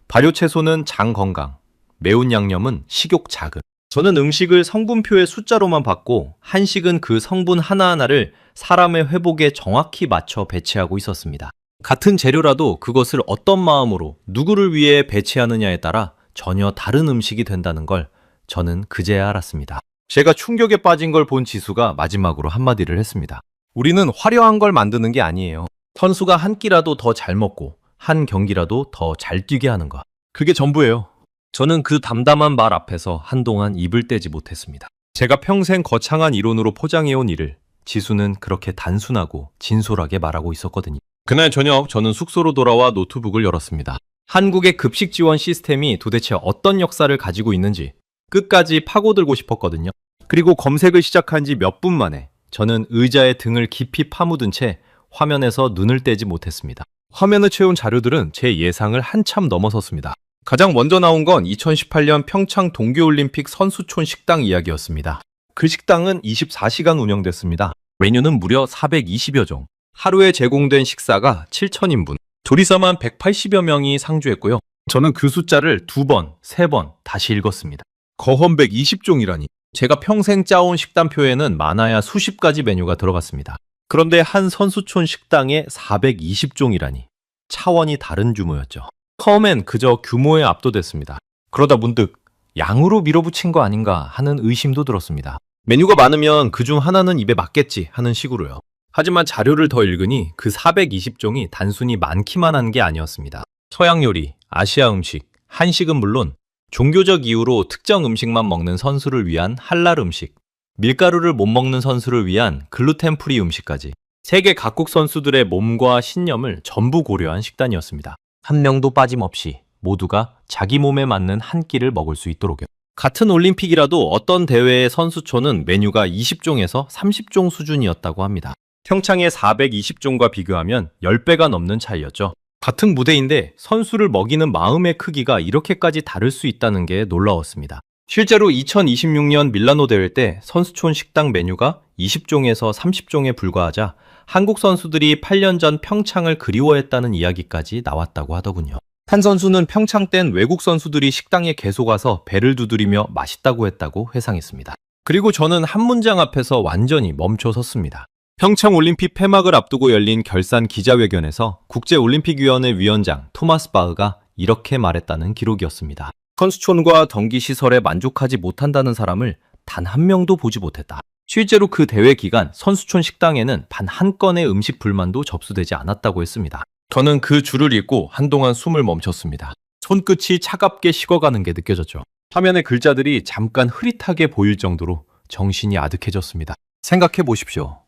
발효채소는 장 건강, 매운 양념은 식욕 자극. 저는 음식을 성분표의 숫자로만 봤고 한식은 그 성분 하나하나를 사람의 회복에 정확히 맞춰 배치하고 있었습니다. 같은 재료라도 그것을 어떤 마음으로 누구를 위해 배치하느냐에 따라 전혀 다른 음식이 된다는 걸 저는 그제야 알았습니다. 제가 충격에 빠진 걸 본 지수가 마지막으로 한마디를 했습니다. 우리는 화려한 걸 만드는 게 아니에요. 선수가 한 끼라도 더 잘 먹고 한 경기라도 더 잘 뛰게 하는 것. 그게 전부예요. 저는 그 담담한 말 앞에서 한동안 입을 떼지 못했습니다. 제가 평생 거창한 이론으로 포장해온 일을 지수는 그렇게 단순하고 진솔하게 말하고 있었거든요. 그날 저녁 저는 숙소로 돌아와 노트북을 열었습니다. 한국의 급식 지원 시스템이 도대체 어떤 역사를 가지고 있는지 끝까지 파고들고 싶었거든요. 그리고 검색을 시작한 지 몇 분 만에 저는 의자에 등을 깊이 파묻은 채 화면에서 눈을 떼지 못했습니다. 화면을 채운 자료들은 제 예상을 한참 넘어섰습니다. 가장 먼저 나온 건 2018년 평창 동계올림픽 선수촌 식당 이야기였습니다. 그 식당은 24시간 운영됐습니다. 메뉴는 무려 420여 종. 하루에 제공된 식사가 7,000인분. 조리사만 180여 명이 상주했고요. 저는 그 숫자를 2번, 3번 다시 읽었습니다. 거헌 120종이라니. 제가 평생 짜온 식단표에는 많아야 수십 가지 메뉴가 들어갔습니다. 그런데 한 선수촌 식당에 420종이라니. 차원이 다른 규모였죠. 처음엔 그저 규모에 압도됐습니다. 그러다 문득 양으로 밀어붙인 거 아닌가 하는 의심도 들었습니다. 메뉴가 많으면 그중 하나는 입에 맞겠지 하는 식으로요. 하지만 자료를 더 읽으니 그 420종이 단순히 많기만 한 게 아니었습니다. 서양 요리, 아시아 음식, 한식은 물론 종교적 이유로 특정 음식만 먹는 선수를 위한 할랄 음식, 밀가루를 못 먹는 선수를 위한 글루텐 프리 음식까지 세계 각국 선수들의 몸과 신념을 전부 고려한 식단이었습니다. 한 명도 빠짐없이 모두가 자기 몸에 맞는 한 끼를 먹을 수 있도록요. 같은 올림픽이라도 어떤 대회의 선수촌은 메뉴가 20종에서 30종 수준이었다고 합니다. 평창의 420종과 비교하면 10배가 넘는 차이였죠. 같은 무대인데 선수를 먹이는 마음의 크기가 이렇게까지 다를 수 있다는 게 놀라웠습니다. 실제로 2026년 밀라노 대회 때 선수촌 식당 메뉴가 20종에서 30종에 불과하자 한국 선수들이 8년 전 평창을 그리워했다는 이야기까지 나왔다고 하더군요. 한 선수는 평창 땐 외국 선수들이 식당에 계속 와서 배를 두드리며 맛있다고 했다고 회상했습니다. 그리고 저는 한 문장 앞에서 완전히 멈춰섰습니다. 평창 올림픽 폐막을 앞두고 열린 결산 기자회견에서 국제올림픽위원회 위원장 토마스 바흐가 이렇게 말했다는 기록이었습니다. 선수촌과 덩기시설에 만족하지 못한다는 사람을 단 한 명도 보지 못했다. 실제로 그 대회 기간 선수촌 식당에는 단 한 건의 음식 불만도 접수되지 않았다고 했습니다. 저는 그 줄을 읽고 한동안 숨을 멈췄습니다. 손끝이 차갑게 식어가는 게 느껴졌죠. 화면의 글자들이 잠깐 흐릿하게 보일 정도로 정신이 아득해졌습니다. 생각해 보십시오.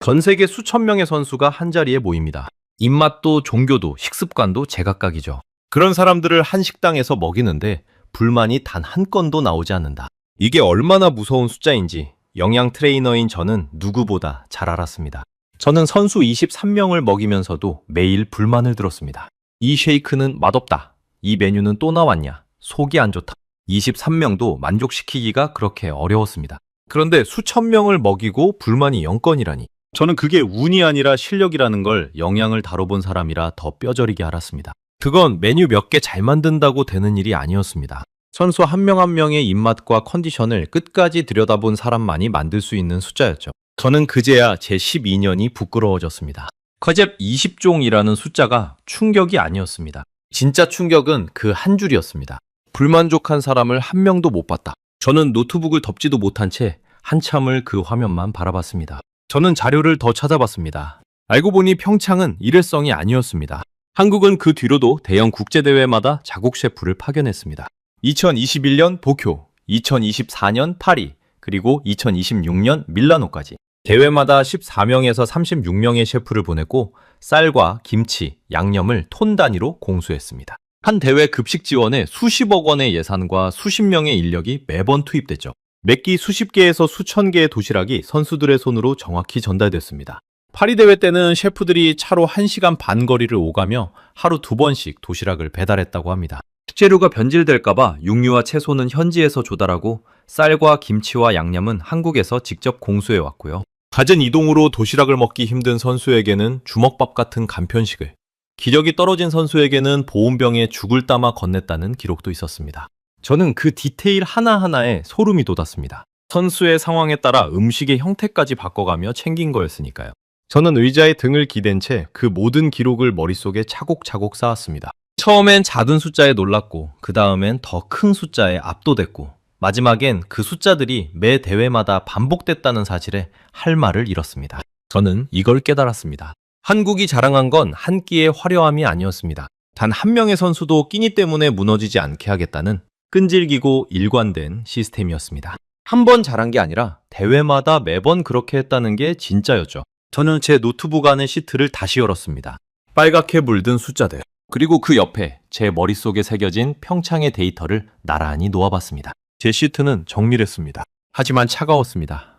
전 세계 수천 명의 선수가 한자리에 모입니다. 입맛도 종교도 식습관도 제각각이죠. 그런 사람들을 한 식당에서 먹이는데 불만이 단 한 건도 나오지 않는다. 이게 얼마나 무서운 숫자인지 영양 트레이너인 저는 누구보다 잘 알았습니다. 저는 선수 23명을 먹이면서도 매일 불만을 들었습니다. 이 쉐이크는 맛없다. 이 메뉴는 또 나왔냐. 속이 안 좋다. 23명도 만족시키기가 그렇게 어려웠습니다. 그런데 수천 명을 먹이고 불만이 0건이라니. 저는 그게 운이 아니라 실력이라는 걸 영양을 다뤄본 사람이라 더 뼈저리게 알았습니다. 그건 메뉴 몇 개 잘 만든다고 되는 일이 아니었습니다. 선수 한 명 한 명의 입맛과 컨디션을 끝까지 들여다본 사람만이 만들 수 있는 숫자였죠. 저는 그제야 제 12년이 부끄러워졌습니다. 커잽 20종이라는 숫자가 충격이 아니었습니다. 진짜 충격은 그 한 줄이었습니다. 불만족한 사람을 한 명도 못 봤다. 저는 노트북을 덮지도 못한 채 한참을 그 화면만 바라봤습니다. 저는 자료를 더 찾아봤습니다. 알고 보니 평창은 일회성이 아니었습니다. 한국은 그 뒤로도 대형 국제대회마다 자국 셰프를 파견했습니다. 2021년 도쿄, 2024년 파리, 그리고 2026년 밀라노까지. 대회마다 14명에서 36명의 셰프를 보냈고 쌀과 김치, 양념을 톤 단위로 공수했습니다. 한 대회 급식 지원에 수십억 원의 예산과 수십 명의 인력이 매번 투입됐죠. 몇 끼 수십 개에서 수천 개의 도시락이 선수들의 손으로 정확히 전달됐습니다. 파리 대회 때는 셰프들이 차로 1시간 반 거리를 오가며 하루 2번씩 도시락을 배달했다고 합니다. 식재료가 변질될까봐 육류와 채소는 현지에서 조달하고 쌀과 김치와 양념은 한국에서 직접 공수해왔고요. 갖은 이동으로 도시락을 먹기 힘든 선수에게는 주먹밥 같은 간편식을, 기력이 떨어진 선수에게는 보온병에 죽을 담아 건넸다는 기록도 있었습니다. 저는 그 디테일 하나하나에 소름이 돋았습니다. 선수의 상황에 따라 음식의 형태까지 바꿔가며 챙긴 거였으니까요. 저는 의자에 등을 기댄 채 그 모든 기록을 머릿속에 차곡차곡 쌓았습니다. 처음엔 작은 숫자에 놀랐고 그 다음엔 더 큰 숫자에 압도됐고 마지막엔 그 숫자들이 매 대회마다 반복됐다는 사실에 할 말을 잃었습니다. 저는 이걸 깨달았습니다. 한국이 자랑한 건 한 끼의 화려함이 아니었습니다. 단 한 명의 선수도 끼니 때문에 무너지지 않게 하겠다는 끈질기고 일관된 시스템이었습니다. 한 번 잘한 게 아니라 대회마다 매번 그렇게 했다는 게 진짜였죠. 저는 제 노트북 안의 시트를 다시 열었습니다. 빨갛게 물든 숫자들, 그리고 그 옆에 제 머릿속에 새겨진 평창의 데이터를 나란히 놓아봤습니다. 제 시트는 정밀했습니다. 하지만 차가웠습니다.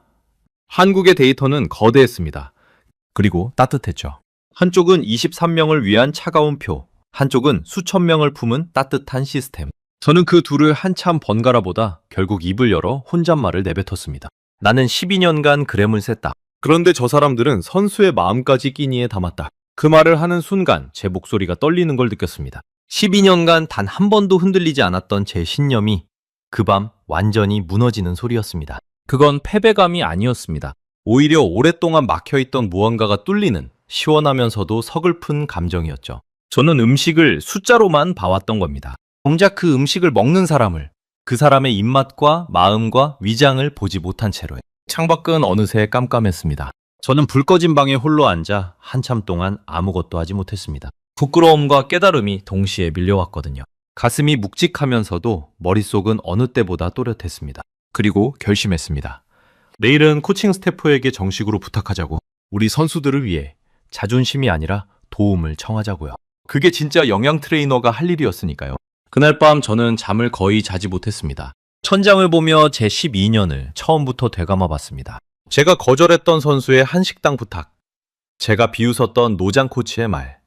한국의 데이터는 거대했습니다. 그리고 따뜻했죠. 한쪽은 23명을 위한 차가운 표, 한쪽은 수천 명을 품은 따뜻한 시스템. 저는 그 둘을 한참 번갈아 보다 결국 입을 열어 혼잣말을 내뱉었습니다. 나는 12년간 그램을 셌다. 그런데 저 사람들은 선수의 마음까지 끼니에 담았다. 그 말을 하는 순간 제 목소리가 떨리는 걸 느꼈습니다. 12년간 단 한 번도 흔들리지 않았던 제 신념이 그 밤 완전히 무너지는 소리였습니다. 그건 패배감이 아니었습니다. 오히려 오랫동안 막혀있던 무언가가 뚫리는 시원하면서도 서글픈 감정이었죠. 저는 음식을 숫자로만 봐왔던 겁니다. 정작 그 음식을 먹는 사람을, 그 사람의 입맛과 마음과 위장을 보지 못한 채로요. 창밖은 어느새 깜깜했습니다. 저는 불 꺼진 방에 홀로 앉아 한참 동안 아무것도 하지 못했습니다. 부끄러움과 깨달음이 동시에 밀려왔거든요. 가슴이 묵직하면서도 머릿속은 어느 때보다 또렷했습니다. 그리고 결심했습니다. 내일은 코칭 스태프에게 정식으로 부탁하자고. 우리 선수들을 위해 자존심이 아니라 도움을 청하자고요. 그게 진짜 영양 트레이너가 할 일이었으니까요. 그날 밤 저는 잠을 거의 자지 못했습니다. 천장을 보며 제 12년을 처음부터 되감아 봤습니다. 제가 거절했던 선수의 한식당 부탁, 제가 비웃었던 노장 코치의 말,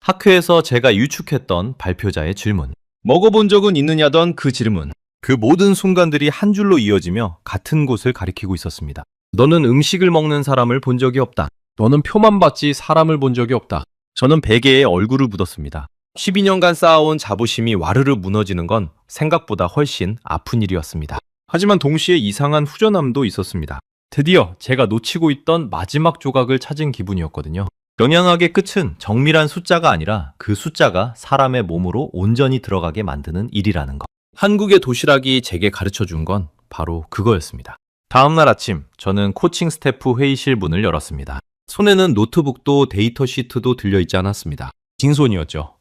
학회에서 제가 유축했던 발표자의 질문, 먹어본 적은 있느냐던 그 질문, 그 모든 순간들이 한 줄로 이어지며 같은 곳을 가리키고 있었습니다. 너는 음식을 먹는 사람을 본 적이 없다. 너는 표만 봤지 사람을 본 적이 없다. 저는 베개에 얼굴을 묻었습니다. 12년간 쌓아온 자부심이 와르르 무너지는 건 생각보다 훨씬 아픈 일이었습니다. 하지만 동시에 이상한 후련함도 있었습니다. 드디어 제가 놓치고 있던 마지막 조각을 찾은 기분이었거든요. 영양학의 끝은 정밀한 숫자가 아니라 그 숫자가 사람의 몸으로 온전히 들어가게 만드는 일이라는 것. 한국의 도시락이 제게 가르쳐 준 건 바로 그거였습니다. 다음날 아침, 저는 코칭 스태프 회의실 문을 열었습니다. 손에는 노트북도 데이터 시트도 들려있지 않았습니다. 빈손이었죠.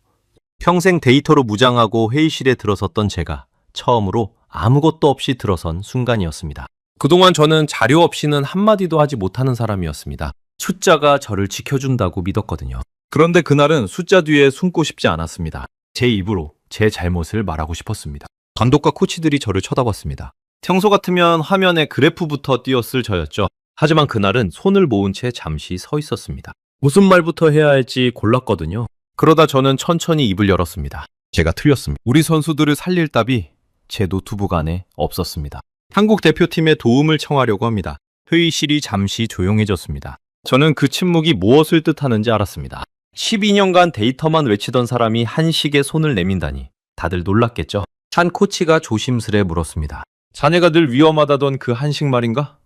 평생 데이터로 무장하고 회의실에 들어섰던 제가 처음으로 아무것도 없이 들어선 순간이었습니다. 그동안 저는 자료 없이는 한마디도 하지 못하는 사람이었습니다. 숫자가 저를 지켜준다고 믿었거든요. 그런데 그날은 숫자 뒤에 숨고 싶지 않았습니다. 제 입으로 제 잘못을 말하고 싶었습니다. 감독과 코치들이 저를 쳐다봤습니다. 평소 같으면 화면에 그래프부터 띄었을 저였죠. 하지만 그날은 손을 모은 채 잠시 서 있었습니다. 무슨 말부터 해야 할지 골랐거든요. 그러다 저는 천천히 입을 열었습니다. 제가 틀렸습니다. 우리 선수들을 살릴 답이 제 노트북 안에 없었습니다. 한국 대표팀의 도움을 청하려고 합니다. 회의실이 잠시 조용해졌습니다. 저는 그 침묵이 무엇을 뜻하는지 알았습니다. 12년간 데이터만 외치던 사람이 한식에 손을 내민다니 다들 놀랐겠죠. 한 코치가 조심스레 물었습니다. 자네가 늘 위험하다던 그 한식 말인가?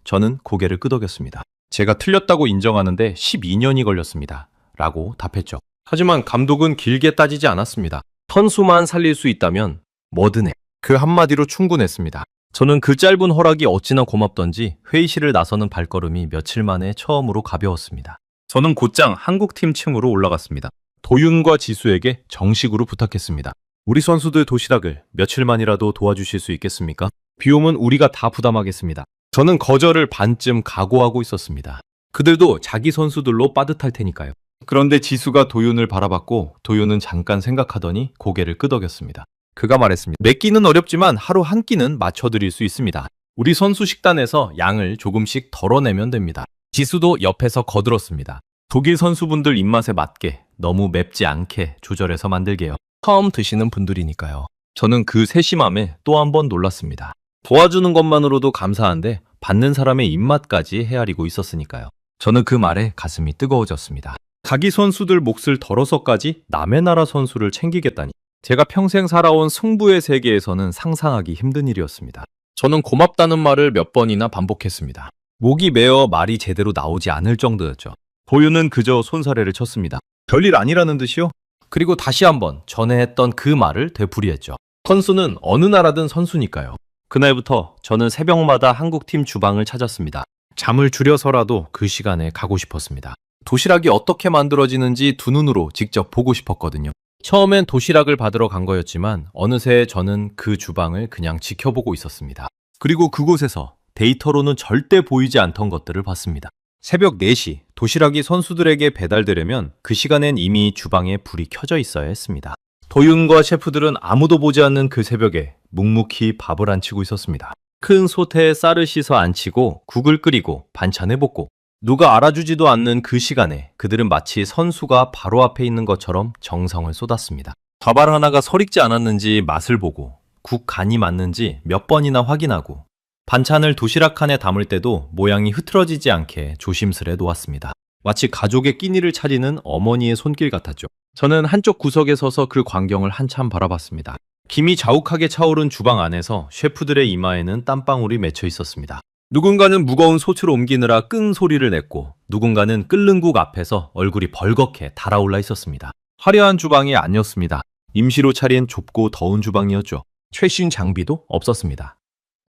저는 고개를 끄덕였습니다. 제가 틀렸다고 인정하는데 12년이 걸렸습니다. 라고 답했죠. 하지만 감독은 길게 따지지 않았습니다. 선수만 살릴 수 있다면 뭐든 해. 그 한마디로 충분했습니다. 저는 그 짧은 허락이 어찌나 고맙던지 회의실을 나서는 발걸음이 며칠 만에 처음으로 가벼웠습니다. 저는 곧장 한국팀 층으로 올라갔습니다. 도윤과 지수에게 정식으로 부탁했습니다. 우리 선수들 도시락을 며칠만이라도 도와주실 수 있겠습니까? 비용은 우리가 다 부담하겠습니다. 저는 거절을 반쯤 각오하고 있었습니다. 그들도 자기 선수들로 빠듯할 테니까요. 그런데 지수가 도윤을 바라봤고 도윤은 잠깐 생각하더니 고개를 끄덕였습니다. 그가 말했습니다. 몇 끼는 어렵지만 하루 한 끼는 맞춰드릴 수 있습니다. 우리 선수 식단에서 양을 조금씩 덜어내면 됩니다. 지수도 옆에서 거들었습니다. 독일 선수분들 입맛에 맞게 너무 맵지 않게 조절해서 만들게요. 처음 드시는 분들이니까요. 저는 그 세심함에 또 한 번 놀랐습니다. 도와주는 것만으로도 감사한데 받는 사람의 입맛까지 헤아리고 있었으니까요. 저는 그 말에 가슴이 뜨거워졌습니다. 자기 선수들 몫을 덜어서까지 남의 나라 선수를 챙기겠다니. 제가 평생 살아온 승부의 세계에서는 상상하기 힘든 일이었습니다. 저는 고맙다는 말을 몇 번이나 반복했습니다. 목이 메어 말이 제대로 나오지 않을 정도였죠. 도윤은 그저 손사래를 쳤습니다. 별일 아니라는 듯이요? 그리고 다시 한번 전에 했던 그 말을 되풀이했죠. 선수는 어느 나라든 선수니까요. 그날부터 저는 새벽마다 한국팀 주방을 찾았습니다. 잠을 줄여서라도 그 시간에 가고 싶었습니다. 도시락이 어떻게 만들어지는지 두 눈으로 직접 보고 싶었거든요. 처음엔 도시락을 받으러 간 거였지만 어느새 저는 그 주방을 그냥 지켜보고 있었습니다. 그리고 그곳에서 데이터로는 절대 보이지 않던 것들을 봤습니다. 새벽 4시 도시락이 선수들에게 배달되려면 그 시간엔 이미 주방에 불이 켜져 있어야 했습니다. 도윤과 셰프들은 아무도 보지 않는 그 새벽에 묵묵히 밥을 안 치고 있었습니다. 큰 솥에 쌀을 씻어 안 치고 국을 끓이고 반찬을 볶고 누가 알아주지도 않는 그 시간에 그들은 마치 선수가 바로 앞에 있는 것처럼 정성을 쏟았습니다. 밥알 하나가 설익지 않았는지 맛을 보고 국 간이 맞는지 몇 번이나 확인하고 반찬을 도시락 칸에 담을 때도 모양이 흐트러지지 않게 조심스레 놓았습니다. 마치 가족의 끼니를 차리는 어머니의 손길 같았죠. 저는 한쪽 구석에 서서 그 광경을 한참 바라봤습니다. 김이 자욱하게 차오른 주방 안에서 셰프들의 이마에는 땀방울이 맺혀 있었습니다. 누군가는 무거운 솥을 옮기느라 끙 소리를 냈고 누군가는 끓는 국 앞에서 얼굴이 벌겋게 달아올라 있었습니다. 화려한 주방이 아니었습니다. 임시로 차린 좁고 더운 주방이었죠. 최신 장비도 없었습니다.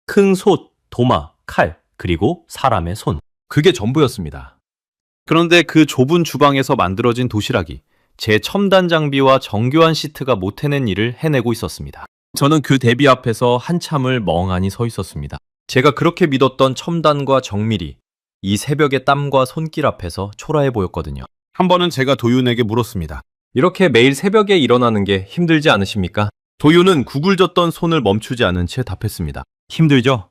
큰 솥, 도마, 칼, 그리고 사람의 손. 그게 전부였습니다. 그런데 그 좁은 주방에서 만들어진 도시락이 제 첨단 장비와 정교한 시트가 못 해낸 일을 해내고 있었습니다. 저는 그 대비 앞에서 한참을 멍하니 서 있었습니다. 제가 그렇게 믿었던 첨단과 정밀이 이 새벽의 땀과 손길 앞에서 초라해 보였거든요. 한 번은 제가 도윤에게 물었습니다. 이렇게 매일 새벽에 일어나는 게 힘들지 않으십니까? 도윤은 국을 젓던 손을 멈추지 않은 채 답했습니다. 힘들죠?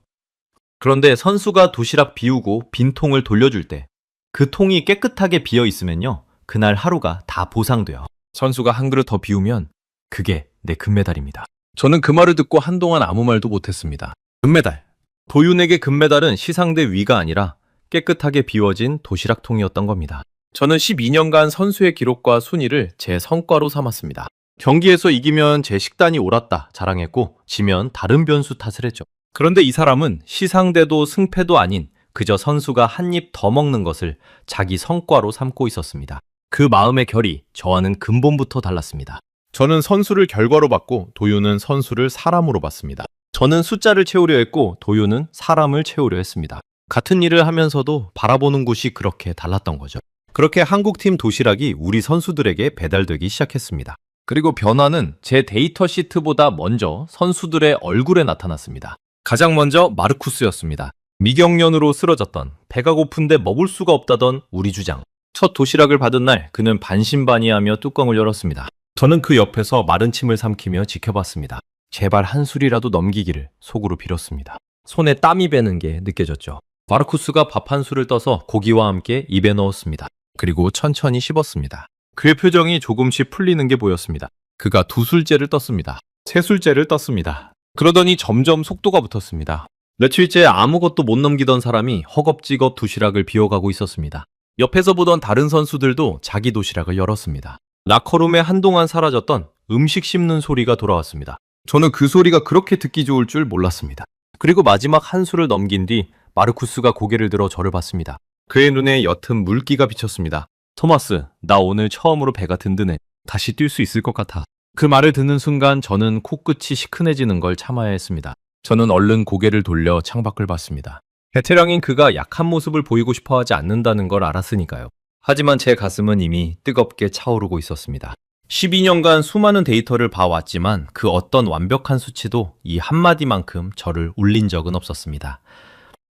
그런데 선수가 도시락 비우고 빈 통을 돌려줄 때 그 통이 깨끗하게 비어 있으면요. 그날 하루가 다 보상돼요. 선수가 한 그릇 더 비우면 그게 내 금메달입니다. 저는 그 말을 듣고 한동안 아무 말도 못했습니다. 금메달. 도윤에게 금메달은 시상대 위가 아니라 깨끗하게 비워진 도시락통이었던 겁니다. 저는 12년간 선수의 기록과 순위를 제 성과로 삼았습니다. 경기에서 이기면 제 식단이 옳았다 자랑했고 지면 다른 변수 탓을 했죠. 그런데 이 사람은 시상대도 승패도 아닌 그저 선수가 한 입 더 먹는 것을 자기 성과로 삼고 있었습니다. 그 마음의 결이 저와는 근본부터 달랐습니다. 저는 선수를 결과로 봤고 도윤은 선수를 사람으로 봤습니다. 저는 숫자를 채우려 했고 도윤은 사람을 채우려 했습니다. 같은 일을 하면서도 바라보는 곳이 그렇게 달랐던 거죠. 그렇게 한국팀 도시락이 우리 선수들에게 배달되기 시작했습니다. 그리고 변화는 제 데이터 시트보다 먼저 선수들의 얼굴에 나타났습니다. 가장 먼저 마르쿠스였습니다. 미경련으로 쓰러졌던, 배가 고픈데 먹을 수가 없다던 우리 주장. 첫 도시락을 받은 날 그는 반신반의하며 뚜껑을 열었습니다. 저는 그 옆에서 마른 침을 삼키며 지켜봤습니다. 제발 한 술이라도 넘기기를 속으로 빌었습니다. 손에 땀이 배는 게 느껴졌죠. 마르쿠스가 밥 한 술을 떠서 고기와 함께 입에 넣었습니다. 그리고 천천히 씹었습니다. 그의 표정이 조금씩 풀리는 게 보였습니다. 그가 두 술째를 떴습니다. 세 술째를 떴습니다. 그러더니 점점 속도가 붙었습니다. 며칠째 아무것도 못 넘기던 사람이 허겁지겁 도시락을 비워가고 있었습니다. 옆에서 보던 다른 선수들도 자기 도시락을 열었습니다. 라커룸에 한동안 사라졌던 음식 씹는 소리가 돌아왔습니다. 저는 그 소리가 그렇게 듣기 좋을 줄 몰랐습니다. 그리고 마지막 한 술을 넘긴 뒤 마르쿠스가 고개를 들어 저를 봤습니다. 그의 눈에 옅은 물기가 비쳤습니다. 토마스, 나 오늘 처음으로 배가 든든해. 다시 뛸 수 있을 것 같아. 그 말을 듣는 순간 저는 코끝이 시큰해지는 걸 참아야 했습니다. 저는 얼른 고개를 돌려 창밖을 봤습니다. 베테랑인 그가 약한 모습을 보이고 싶어 하지 않는다는 걸 알았으니까요. 하지만 제 가슴은 이미 뜨겁게 차오르고 있었습니다. 12년간 수많은 데이터를 봐왔지만 그 어떤 완벽한 수치도 이 한마디만큼 저를 울린 적은 없었습니다.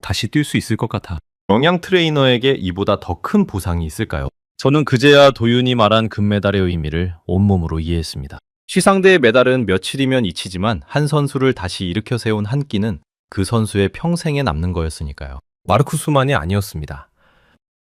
다시 뛸 수 있을 것 같아. 영양 트레이너에게 이보다 더 큰 보상이 있을까요? 저는 그제야 도윤이 말한 금메달의 의미를 온몸으로 이해했습니다. 시상대의 메달은 며칠이면 잊히지만 한 선수를 다시 일으켜 세운 한 끼는 그 선수의 평생에 남는 거였으니까요. 마르쿠스만이 아니었습니다.